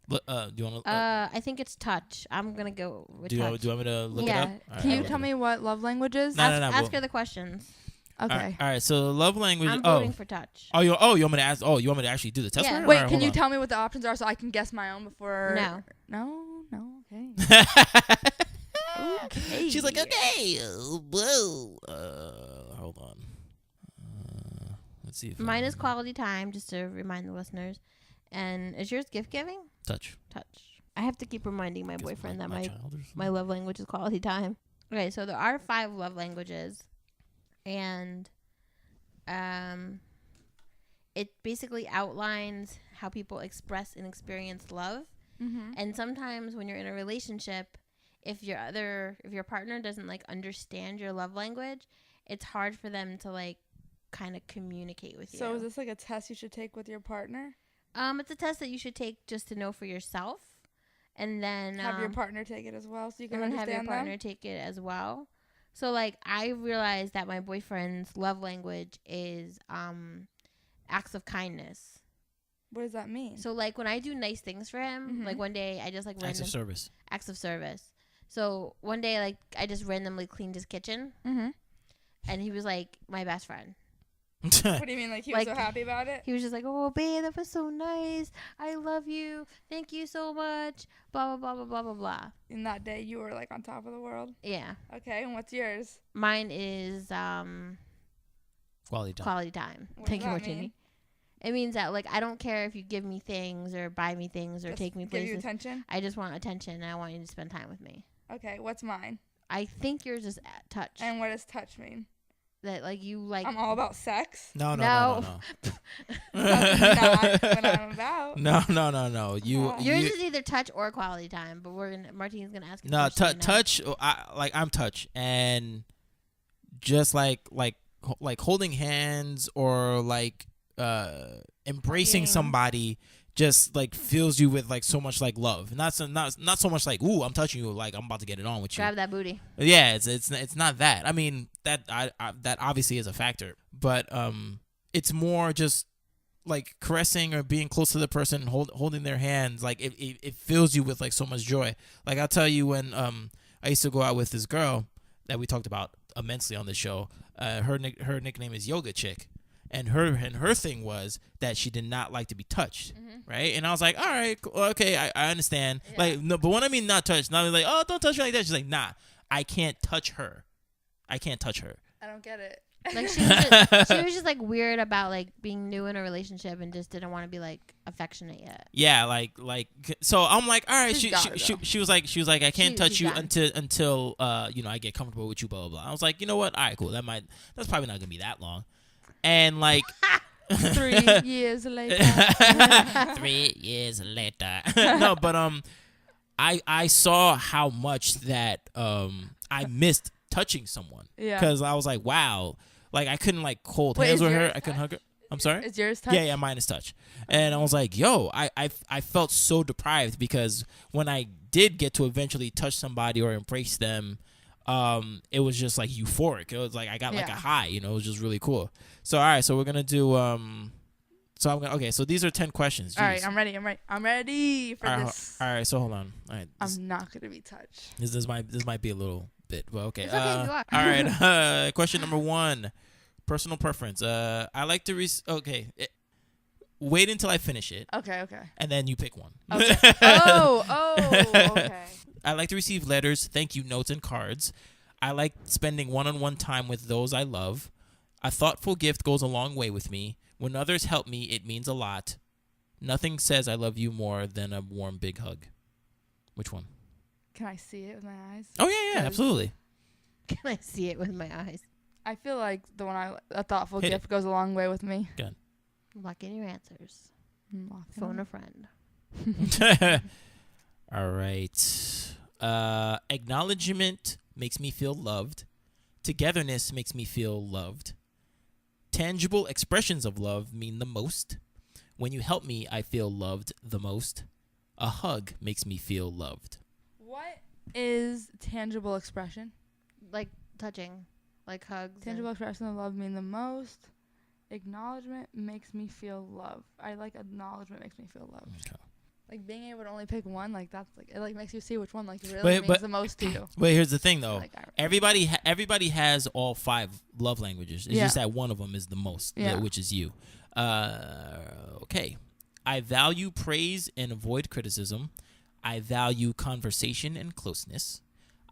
Do you want to? I think it's touch. I'm gonna go with do you touch. want me to look Yeah. it up? All right, Can I'll you look tell it me up. what love language is? No, Ask well- her the questions. Okay. All right. So love language. I'm voting for touch. You want me to ask? Oh, you want me to actually do the test? Yeah. for her? Wait, All right, can hold you on. tell me what the options are so I can guess my own before? No. Okay. Okay. She's like, okay, whoa. Hold on. Let's see. If Mine is quality time, just to remind the listeners. And is yours gift giving? touch. Touch. I have to keep reminding my Guess boyfriend that my my child or something. my love language is quality time. Okay, so there are 5 love languages, and it basically outlines how people express and experience love. Mm-hmm. And sometimes when you're in a relationship, if your partner doesn't like understand your love language, it's hard for them to like kind of communicate with you. So is this like a test you should take with your partner? It's a test that you should take just to know for yourself, and then Have your partner take it as well, so you can and then have understand your partner them? take it as well. So like I realized that my boyfriend's love language is acts of kindness. What does that mean? So like when I do nice things for him, Mhm. like one day I just like Acts of random service. acts of service. So one day like I just randomly cleaned his kitchen, Mm-hmm. and he was like my best friend. What do you mean? Like, he was Like- so happy about it? He was just like, "Oh, babe, that was so nice. I love you. Thank you so much." Blah blah blah blah blah blah blah. In that day, you were, like, on top of the world? Yeah, Okay, and what's yours? mine is Quality time. quality time. What Thank does you, that Martini. mean? It means that like I don't care if you give me things or buy me things or Just take me give you places. attention? I just want attention, and I want you to spend time with me. Okay, what's mine? I think yours is touch. And what does touch mean? That like you like. I'm all about sex. No. That's not what I'm about. No. Yours Yours is either touch or quality time, but Martina's gonna ask. No, touch. I'm touch, and just like holding hands or like embracing Hugging. somebody just like fills you with like so much like love. Not so much like, ooh, I'm touching you, like I'm about to get it on with you. Grab that booty. Yeah, it's not that. I mean that that obviously is a factor, but it's more just like caressing or being close to the person and holding their hands. Like it fills you with like so much joy. Like I'll tell you, when I used to go out with this girl that we talked about immensely on the show. Her nickname is Yoga Chick. And her thing was that she did not like to be touched, right? And I was like, all right, okay, I understand. Yeah. Like, no, but when I mean not touched, not like, oh, don't touch her like that. She's like, nah, I can't touch her. I can't touch her. I don't don't get it. Like she was just like weird about like being new in a relationship and just didn't want to be like affectionate yet. Yeah, like so I'm like, all right. She's She was like I can't touch she's you done. until I get comfortable with you, blah blah blah. I was like, you know what? All right, cool. That's probably not gonna be that long. And like 3 years later. 3 years later. No, but I saw how much that I missed touching someone. Yeah. Because I was like, wow. Like, I couldn't, like, hold Wait, hands is with her. yours I couldn't hug her. touch? I'm sorry? Is yours touch? Yeah, mine is touch. And I was like, yo, I felt so deprived because when I did get to eventually touch somebody or embrace them, it was just, like, euphoric. It was like I got, like, a high. You know, it was just really cool. So, all right, so we're going to do... okay, so these are 10 questions. Jeez. All right, I'm ready for this. All right, so hold on. All right, I'm not going to be touched. this might be a little bit. Well, okay. It's okay if you are. All right. Question number 1. Personal preference. I like to wait until I finish it. Okay. And then you pick one. Okay. Okay. I like to receive letters, thank you notes, and cards. I like spending one-on-one time with those I love. A thoughtful gift goes a long way with me. When others help me, it means a lot. Nothing says I love you more than a warm, big hug. Which one? Can I see it with my eyes? Oh, yeah, absolutely. Can I see it with my eyes? I feel like the one a thoughtful Hit gift goes a long way with me. Good. Lock in your answers. Phone Phone a friend. All right. Acknowledgement makes me feel loved. Togetherness makes me feel loved. Tangible expressions of love mean the most. When you help me, I feel loved the most. A hug makes me feel loved. What is tangible expression? Like touching. Like hugs. Tangible expression of love mean the most. Acknowledgement makes me feel love. I like acknowledgement makes me feel loved. Okay. Like being able to only pick one, like that's like it like makes you see which one like really means the most to you. But here's the thing, though. Like, Everybody has all 5 love languages. It's Yeah. just that one of them is the most, Yeah. which is you. Okay. I value praise and avoid criticism. I value conversation and closeness.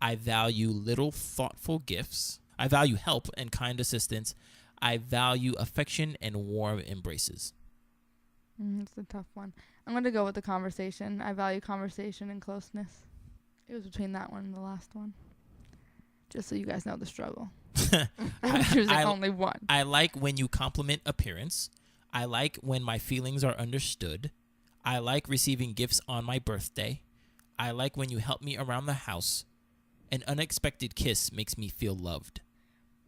I value little thoughtful gifts. I value help and kind assistance. I value affection and warm embraces. It's a tough one. I'm going to go with the conversation. I value conversation and closeness. It was between that one and the last one. Just so you guys know the struggle. I'm choosing only one. I like when you compliment appearance. I like when my feelings are understood. I like receiving gifts on my birthday. I like when you help me around the house. An unexpected kiss makes me feel loved.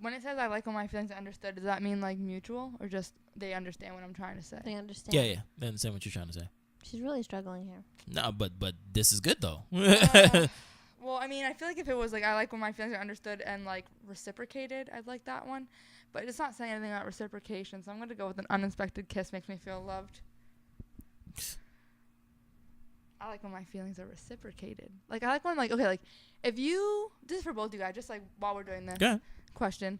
When it says I like when my feelings are understood, does that mean like mutual or just they understand what I'm trying to say? They understand. Yeah. They understand what you're trying to say. She's really struggling here. No, but this is good, though. Well, I mean, I feel like if it was like I like when my feelings are understood and like reciprocated, I'd like that one. But it's not saying anything about reciprocation, so I'm going to go with an unexpected kiss makes me feel loved. I like when my feelings are reciprocated. Like, I like when, like, okay, like, if you, this is for both you guys, just like while we're doing this question.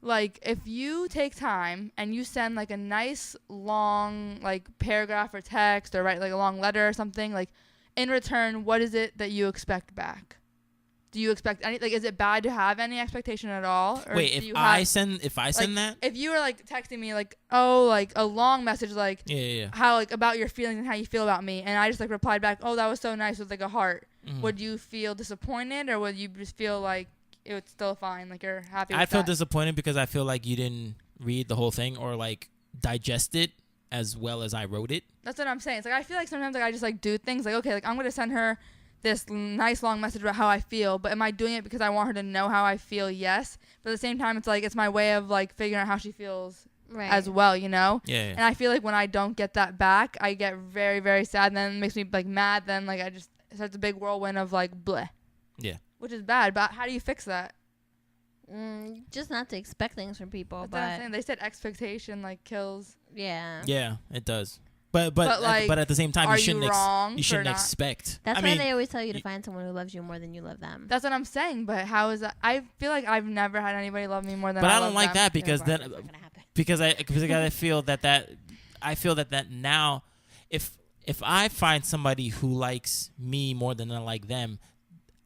Like, if you take time and you send like a nice long, like, paragraph or text or write like a long letter or something, like, in return, what is it that you expect back? Do you expect any, like, is it bad to have any expectation at all? Or Wait, if I send that? If you were, like, texting me, like, oh, like, a long message, like, Yeah. how, like, about your feelings and how you feel about me, and I just, like, replied back, oh, that was so nice with, like, a heart, would you feel disappointed, or would you just feel like it was still fine, like, you're happy with I feel that? disappointed because I feel like you didn't read the whole thing or, like, digest it as well as I wrote it. That's what I'm saying. It's like, I feel like sometimes, like, I just, like, do things, like, okay, like, I'm going to send her this nice long message about how I feel, but am I doing it because I want her to know how I feel? Yes. But at the same time, it's like, it's my way of, like, figuring out how she feels as well, you know? Yeah. And I feel like when I don't get that back, I get very, very sad, and then it makes me, like, mad. Then, like, it starts a big whirlwind of, like, bleh. Yeah. Which is bad, but how do you fix that? Just not to expect things from people. That's what I'm saying. They said expectation, like, kills. Yeah. Yeah, it does. But like, at the same time, are you shouldn't you wrong you shouldn't for not- expect. That's I why mean, they always tell you to find someone who loves you more than you love them. That's what I'm saying, but how is that? I feel like I've never had anybody love me more than But I love don't like them. that because then It's not gonna happen. because I feel that now if I find somebody who likes me more than I like them,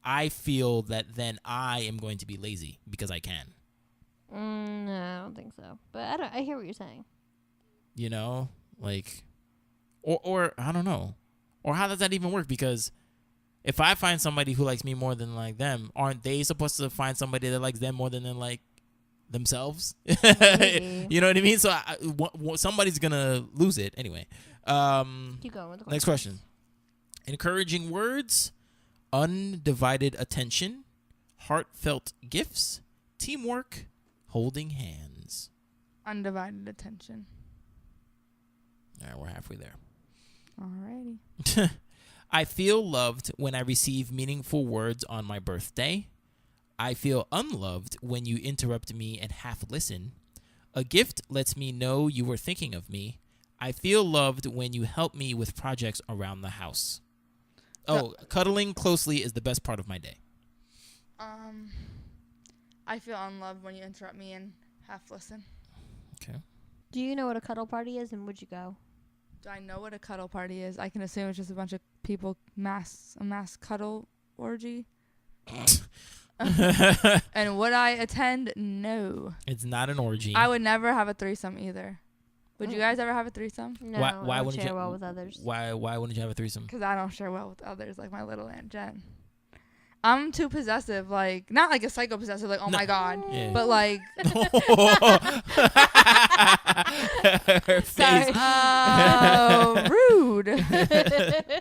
I feel that then I am going to be lazy because I can. so. But I hear what you're saying. You know, like, or I don't know, or how does that even work? Because if I find somebody who likes me more than like them, aren't they supposed to find somebody that likes them more than like themselves? You know what I mean? So somebody's gonna lose it anyway. Keep going with the Next question. Encouraging words, undivided attention, heartfelt gifts, teamwork, holding hands. Undivided attention. All right, we're halfway there. Alrighty. I feel loved when I receive meaningful words on my birthday. I feel unloved when you interrupt me and half listen. A gift lets me know you were thinking of me. I feel loved when you help me with projects around the house. Oh, cuddling closely is the best part of my day. I feel unloved when you interrupt me and half listen. Okay. Do you know what a cuddle party is, and would you go? Do I know what a cuddle party is? I can assume it's just a bunch of people a mass cuddle orgy. And would I attend? No. It's not an orgy. I would never have a threesome either. Would you guys ever have a threesome? No, Why I don't wouldn't share you? well with others. Why wouldn't you have a threesome? Because I don't share well with others, like my little Aunt Jen. I'm too possessive, like not like a psycho possessive, like oh my god, Yeah. but like. Her Sorry. face. Oh, rude.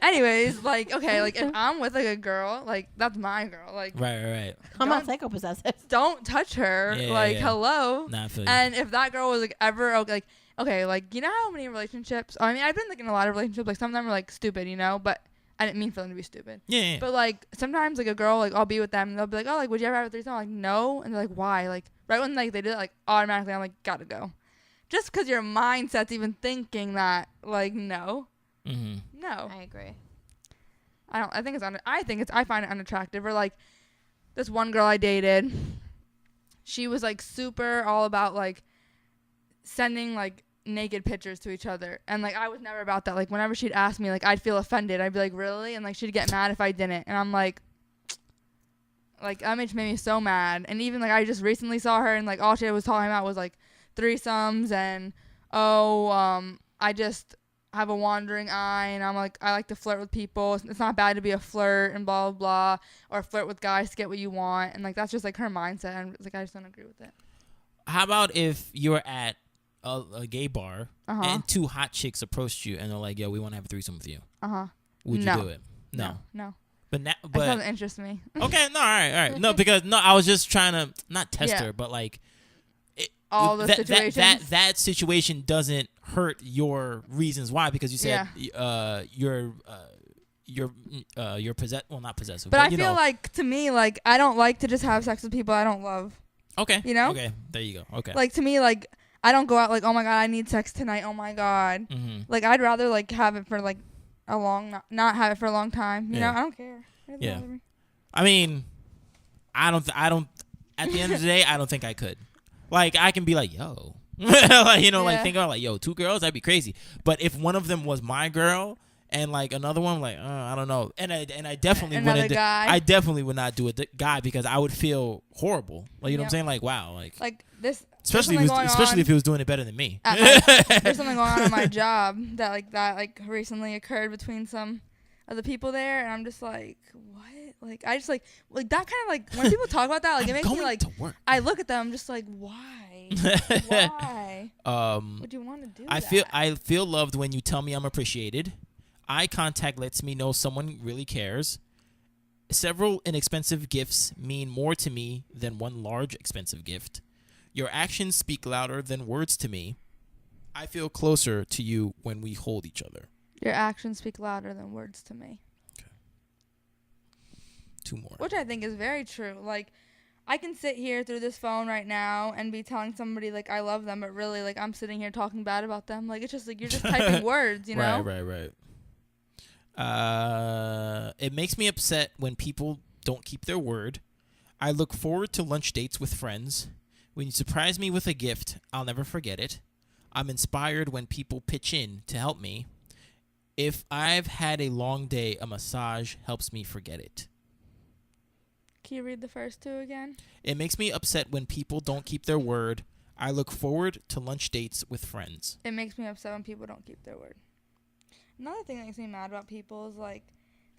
Anyways, like okay, like if I'm with like a girl, like that's my girl, like Right. I'm not Don't- psychopossessive. don't touch her, Yeah, like yeah. hello. Nah, I feel you. And if that girl was like ever like okay, like you know how many relationships? I mean, I've been like in a lot of relationships. Like some of them are like stupid, you know, but I didn't mean for them to be stupid. yeah. But like sometimes like a girl like I'll be with them and they'll be like, oh, like would you ever have a threesome? I'm like no, and they're like why? Like right when like they do it, like automatically I'm like gotta go, just because your mindset's even thinking that like no, Mm-hmm. no. I agree. I think I find it unattractive. Or like this one girl I dated, she was like super all about like sending like naked pictures to each other, and like I was never about that. Like whenever she'd ask me, like I'd feel offended. I'd be like really, and like she'd get mad if I didn't, and I'm like that image made me so mad. And even like I just recently saw her, and like all she was talking about was like threesomes and I just have a wandering eye, and I'm like I like to flirt with people. It's not bad to be a flirt and blah blah blah, or flirt with guys to get what you want, and like that's just like her mindset, and like I just don't agree with it. How about if you're at a gay bar and two hot chicks approached you and they're like, "Yo, we want to have a threesome with you." Would you No. do it? No. But That doesn't interest me. okay, no, all right. No, because I was just trying to not test Yeah. her, but like All the situations. that situation doesn't hurt your reasons why, because you said you're not possessive. But I you feel know. like to me, like I don't like to just have sex with people I don't love. Okay. You know? Okay. There you go. Okay. Like to me, like I don't go out like, oh my god, I need sex tonight. Oh my god. Mm-hmm. Like I'd rather like have it for like not have it for a long time. You Yeah. know, I don't care. It doesn't Yeah. bother me. I mean, I don't. At the end of the day, I don't think I could. Like, I can be like, yo, like like think about like, yo, two girls, that'd be crazy. But if one of them was my girl and like another one, like, I don't know. And I definitely Another wouldn't. guy. I definitely would not do a guy, because I would feel horrible. Like, you know what I'm saying? Like, wow, like this. especially if he was doing it better than me. There's something going on at my job that recently occurred between some of the people there, and I'm just like, what? Like I just like that kind of like when people talk about that, like it makes me like to work. I look at them, I'm just like, why? Why would you want to do that? I feel loved when you tell me I'm appreciated. Eye contact lets me know someone really cares. Several inexpensive gifts mean more to me than one large expensive gift. Your actions speak louder than words to me. I feel closer to you when we hold each other. Your actions speak louder than words to me. Two more. Which I think is very true. Like, I can sit here through this phone right now and be telling somebody, like, I love them, but really, like, I'm sitting here talking bad about them. Like, it's just, like, you're just typing words, you know? Right. It makes me upset when people don't keep their word. I look forward to lunch dates with friends. When you surprise me with a gift, I'll never forget it. I'm inspired when people pitch in to help me. If I've had a long day, a massage helps me forget it. Can you read the first two again? It makes me upset when people don't keep their word. I look forward to lunch dates with friends. It makes me upset when people don't keep their word. Another thing that makes me mad about people is, like,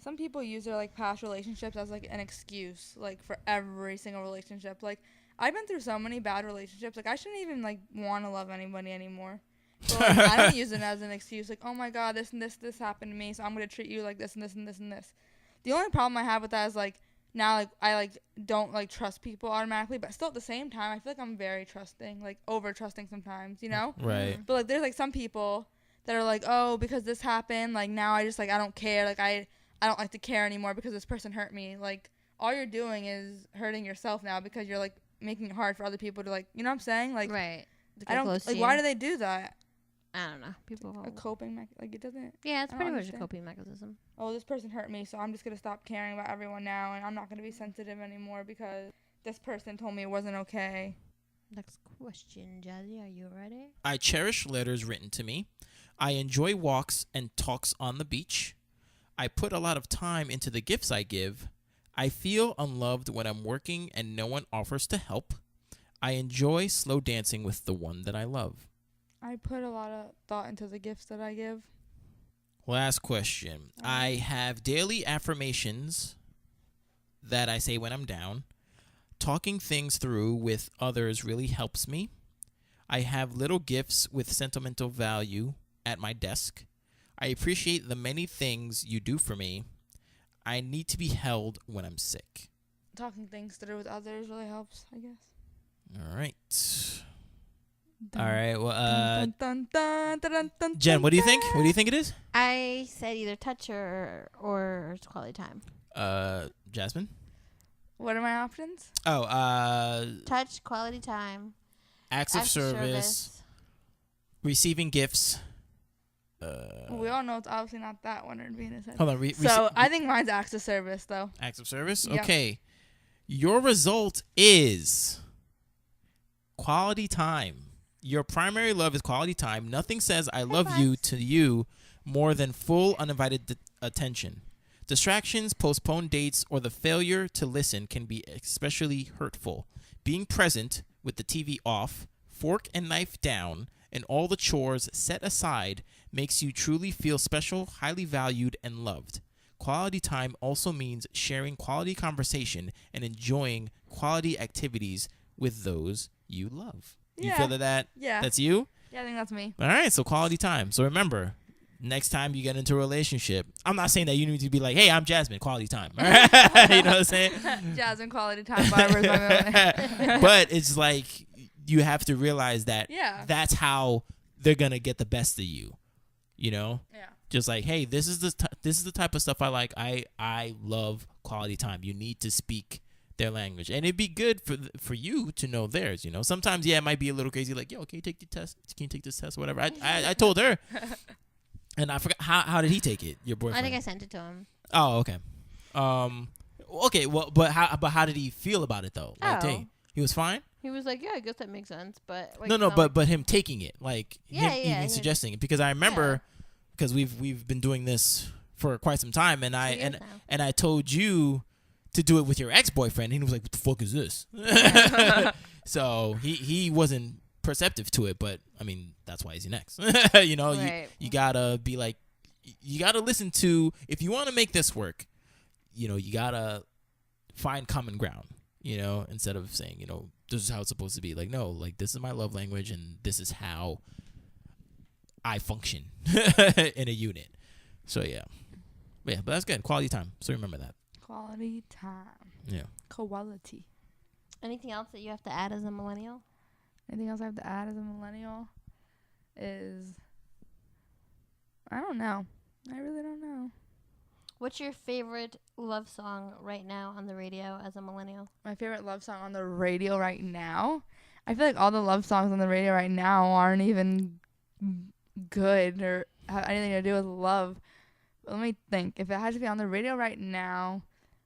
some people use their, like, past relationships as, like, an excuse, like, for every single relationship. Like, I've been through so many bad relationships. Like, I shouldn't even, like, want to love anybody anymore. But, like, I don't use it as an excuse. Like, oh, my God, this and this happened to me, so I'm going to treat you like this and this and this and this. The only problem I have with that is, like, now, like, I, like, don't, like, trust people automatically. But still, at the same time, I feel like I'm very trusting, like, over-trusting sometimes, you know? Right. But, like, there's, like, some people that are like, oh, because this happened, like, now I just, like, I don't care. Like, I don't like to care anymore because this person hurt me. Like, all you're doing is hurting yourself now because you're, like, making it hard for other people to, like, you know what I'm saying? Like, Right. I don't, like, why do they do that? I don't know. People A coping mechanism. Like, it doesn't. Yeah, it's I don't pretty much a understand. coping mechanism. Oh, this person hurt me, so I'm just going to stop caring about everyone now, and I'm not going to be sensitive anymore because this person told me it wasn't okay. Next question, Jazzy. Are you ready? I cherish letters written to me. I enjoy walks and talks on the beach. I put a lot of time into the gifts I give. I feel unloved when I'm working and no one offers to help. I enjoy slow dancing with the one that I love. I put a lot of thought into the gifts that I give. Last question. I have daily affirmations that I say when I'm down. Talking things through with others really helps me. I have little gifts with sentimental value at my desk. I appreciate the many things you do for me. I need to be held when I'm sick. Talking things through with others really helps, I guess. All right. Dun, All right. Well, dun, dun, dun, dun, dun, dun, Jen, what do you think? dun. What do you think it is? I said either touch or quality time. Jasmine? What are my options? Oh, Touch, quality time, acts of service, receiving gifts. We all know it's obviously not that one in Venus. Hold on. So I think mine's acts of service, though. Acts of service? Yep. Okay. Your result is quality time. Your primary love is quality time. Nothing says I love you to you more than full uninvited attention. Distractions, postponed dates, or the failure to listen can be especially hurtful. Being present with the TV off, fork and knife down, and all the chores set aside makes you truly feel special, highly valued, and loved. Quality time also means sharing quality conversation and enjoying quality activities with those you love. You Yeah. feel that? Yeah. That's you? Yeah, I think that's me. All right, so quality time. So remember, next time you get into a relationship, I'm not saying that you need to be like, hey, I'm Jasmine, quality time. All right? You know what I'm saying? Jasmine quality time. Barbara's my moment. But it's like you have to realize that Yeah. that's how they're going to get the best of you, you know? Yeah. Just like, hey, this is the type of stuff I like. I love quality time. You need to speak their language, and it'd be good for you to know theirs. You know, sometimes it might be a little crazy. Like, yo, can you take the test? Can you take this test? Whatever. I told her, and I forgot how did he take it? Your boyfriend? I think I sent it to him. Oh, okay. Okay. Well, but how did he feel about it though? Like, Oh. dang, he was fine. He was like, yeah, I guess that makes sense, but like, No, not but him taking it, like him Yeah, even yeah. suggesting it, because I remember, because we've been doing this for quite some time, and 2 years now. and I told you to do it with your ex-boyfriend, and he was like, what the fuck is this? So he wasn't perceptive to it, but I mean, that's why he's your ex. You know, Right. you gotta be like, you gotta listen to, if you want to make this work, you know, you gotta find common ground, you know, instead of saying, you know, this is how it's supposed to be. Like, no, like, this is my love language, and this is how I function in a unit. So yeah, but that's good. Quality time. So remember that. Quality time. Yeah. Quality. Anything else that you have to add as a millennial? Anything else I have to add as a millennial is, I don't know. I really don't know. What's your favorite love song right now on the radio as a millennial? My favorite love song on the radio right now? I feel like all the love songs on the radio right now aren't even good or have anything to do with love. But let me think. If it had to be on the radio right now,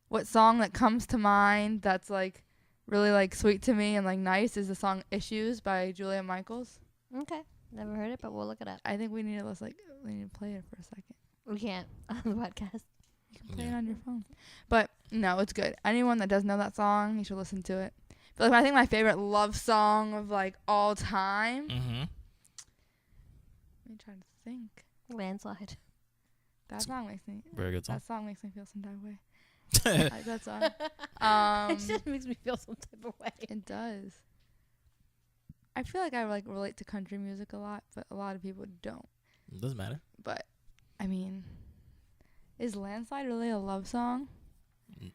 what song that comes to mind that's like really like sweet to me and like nice is the song Issues by Julia Michaels. Okay. Never heard it, but we'll look it up. I think we need to we need to play it for a second. We can't on the podcast. You can play it on your phone. But no, it's good. Anyone that does know that song, you should listen to it. But like, I think my favorite love song of like all time. Mm-hmm. Let me try to think. Landslide. That song makes me. Very good song. That song makes me feel some type of way. It Like that song. It just makes me feel some type of way. It does. I feel like I like relate to country music a lot, but a lot of people don't. doesn't matter. But I mean, is Landslide really a love song,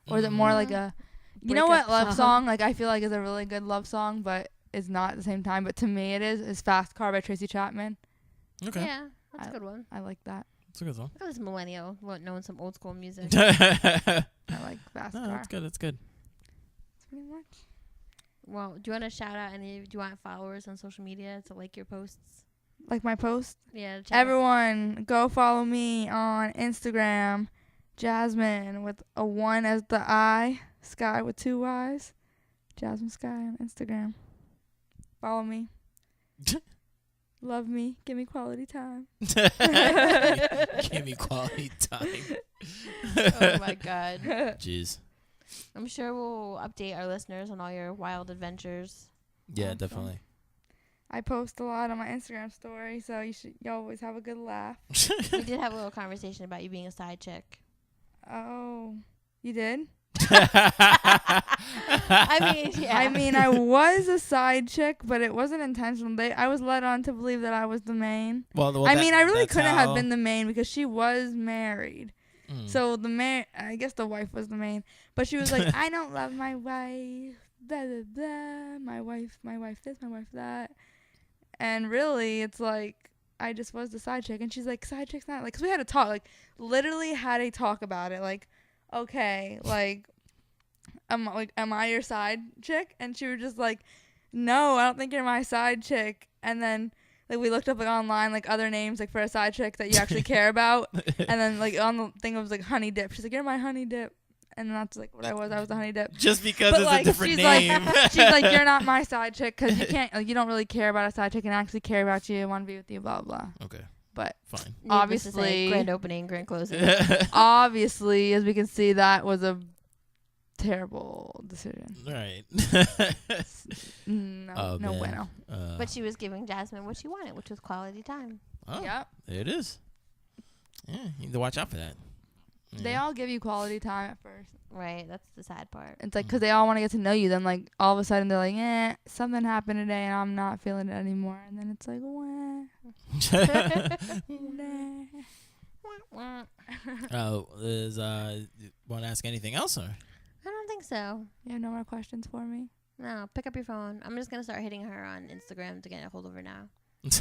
or is it more like a? You know what Breakup love song? Like I feel like is a really good love song, but it's not at the same time. But to me, it is "Fast Car" by Tracy Chapman. Okay. Yeah, that's a good one. I like that. It's a good song. Look at this millennial knowing some old school music. I like "Fast No, Car." that's good. That's good. That's pretty much. Well, do you want to shout out any? Do you want followers on social media to like your posts? Like my post. Yeah. Check Everyone, go follow me on Instagram, Jasmine with a 1 as the I, Skyy with 2 Y's. Jasmine Skyy on Instagram. Follow me. Love me. Give me quality time. Give me quality time. Oh my God. Jeez. I'm sure we'll update our listeners on all your wild adventures. Yeah, Awesome. definitely. I post a lot on my Instagram story, so you always have a good laugh. We did have a little conversation about you being a side chick. Oh, you did? I mean, yeah. I mean, I was a side chick, but it wasn't intentional. I was led on to believe that I was the main. Well, I mean, I really that's couldn't how- have been the main because she was married. Mm. So I guess the wife was the main. But she was like, I don't love my wife, blah, blah, blah. My wife this, my wife that. And really, it's like, I just was the side chick. And she's like, side chick's not, like, because we had a talk, like, literally had a talk about it. Like, okay, like, am I your side chick? And she was just like, no, I don't think you're my side chick. And then, like, we looked up, like, online, like, other names, like, for a side chick that you actually care about. And then, like, on the thing, it was, like, honey dip. She's like, you're my honey dip. And that's, like, what I was. I was the honey dip. Just because But, it's like, a different she's name. like, she's like, you're not my side chick because you can't, like, you don't really care about a side chick and actually care about you and want to be with you, blah, blah. Okay. But Fine. Needless to say, obviously- grand opening, grand closing. obviously, as we can see, that was a terrible decision. Right. No, Oh, no man. bueno. But she was giving Jasmine what she wanted, which was quality time. Oh, Yep. there it is. Yeah, you need to watch out for that. They all give you quality time at first. Right, that's the sad part. It's like, because they all want to get to know you. Then, like, all of a sudden, they're like, something happened today, and I'm not feeling it anymore. And then it's like, wah, nah. Oh, want to ask anything else, or? I don't think so. You have no more questions for me? No, pick up your phone. I'm just going to start hitting her on Instagram to get a hold of her now.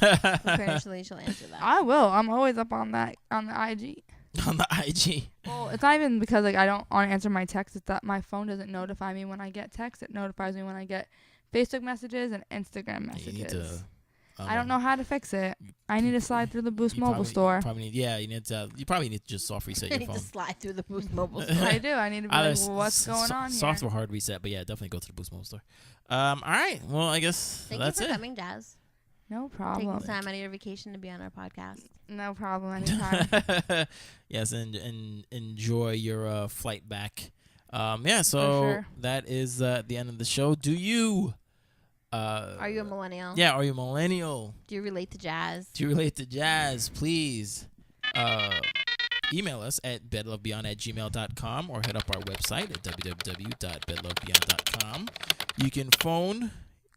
Apparently, she'll answer that. I will. I'm always up on that, on the IG. On the IG. Well, it's not even because, like, I don't want to answer my texts. It's that my phone doesn't notify me when I get texts. It notifies me when I get Facebook messages and Instagram messages. You need to. I don't know how to fix it. I need to slide through the Boost you Mobile probably- store. Probably need, yeah, you probably need to just soft reset I your need phone. to slide through the Boost Mobile store. I do. I need to be Either like, well, what's going on here? Soft or hard reset, but yeah, definitely go to the Boost Mobile store. All right. Well, I guess Thank that's you for it. coming, Jazz. No Taking problem. time out of your vacation to be on our podcast. No problem. Anytime. Yes, and enjoy your flight back. Yeah, so sure. that is the end of the show. Do you? Are you a millennial? Yeah, are you a millennial? Do you relate to jazz? Do you relate to jazz? Please email us at bedlovebeyond@gmail.com or hit up our website at www.bedlovebeyond.com. You can phone,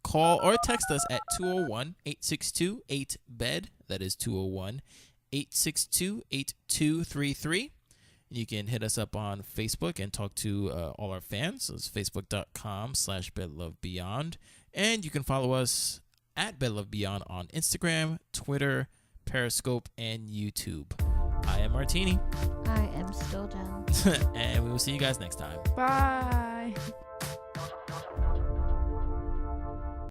call, or text us at 201-862-8-BED. That is 201-862-8233. You can hit us up on Facebook and talk to all our fans. So it's facebook.com/bedlovebeyond. And you can follow us at bedlovebeyond on Instagram, Twitter, Periscope, and YouTube. I am Martini, I am still Jen. and we will see you guys next time. Bye.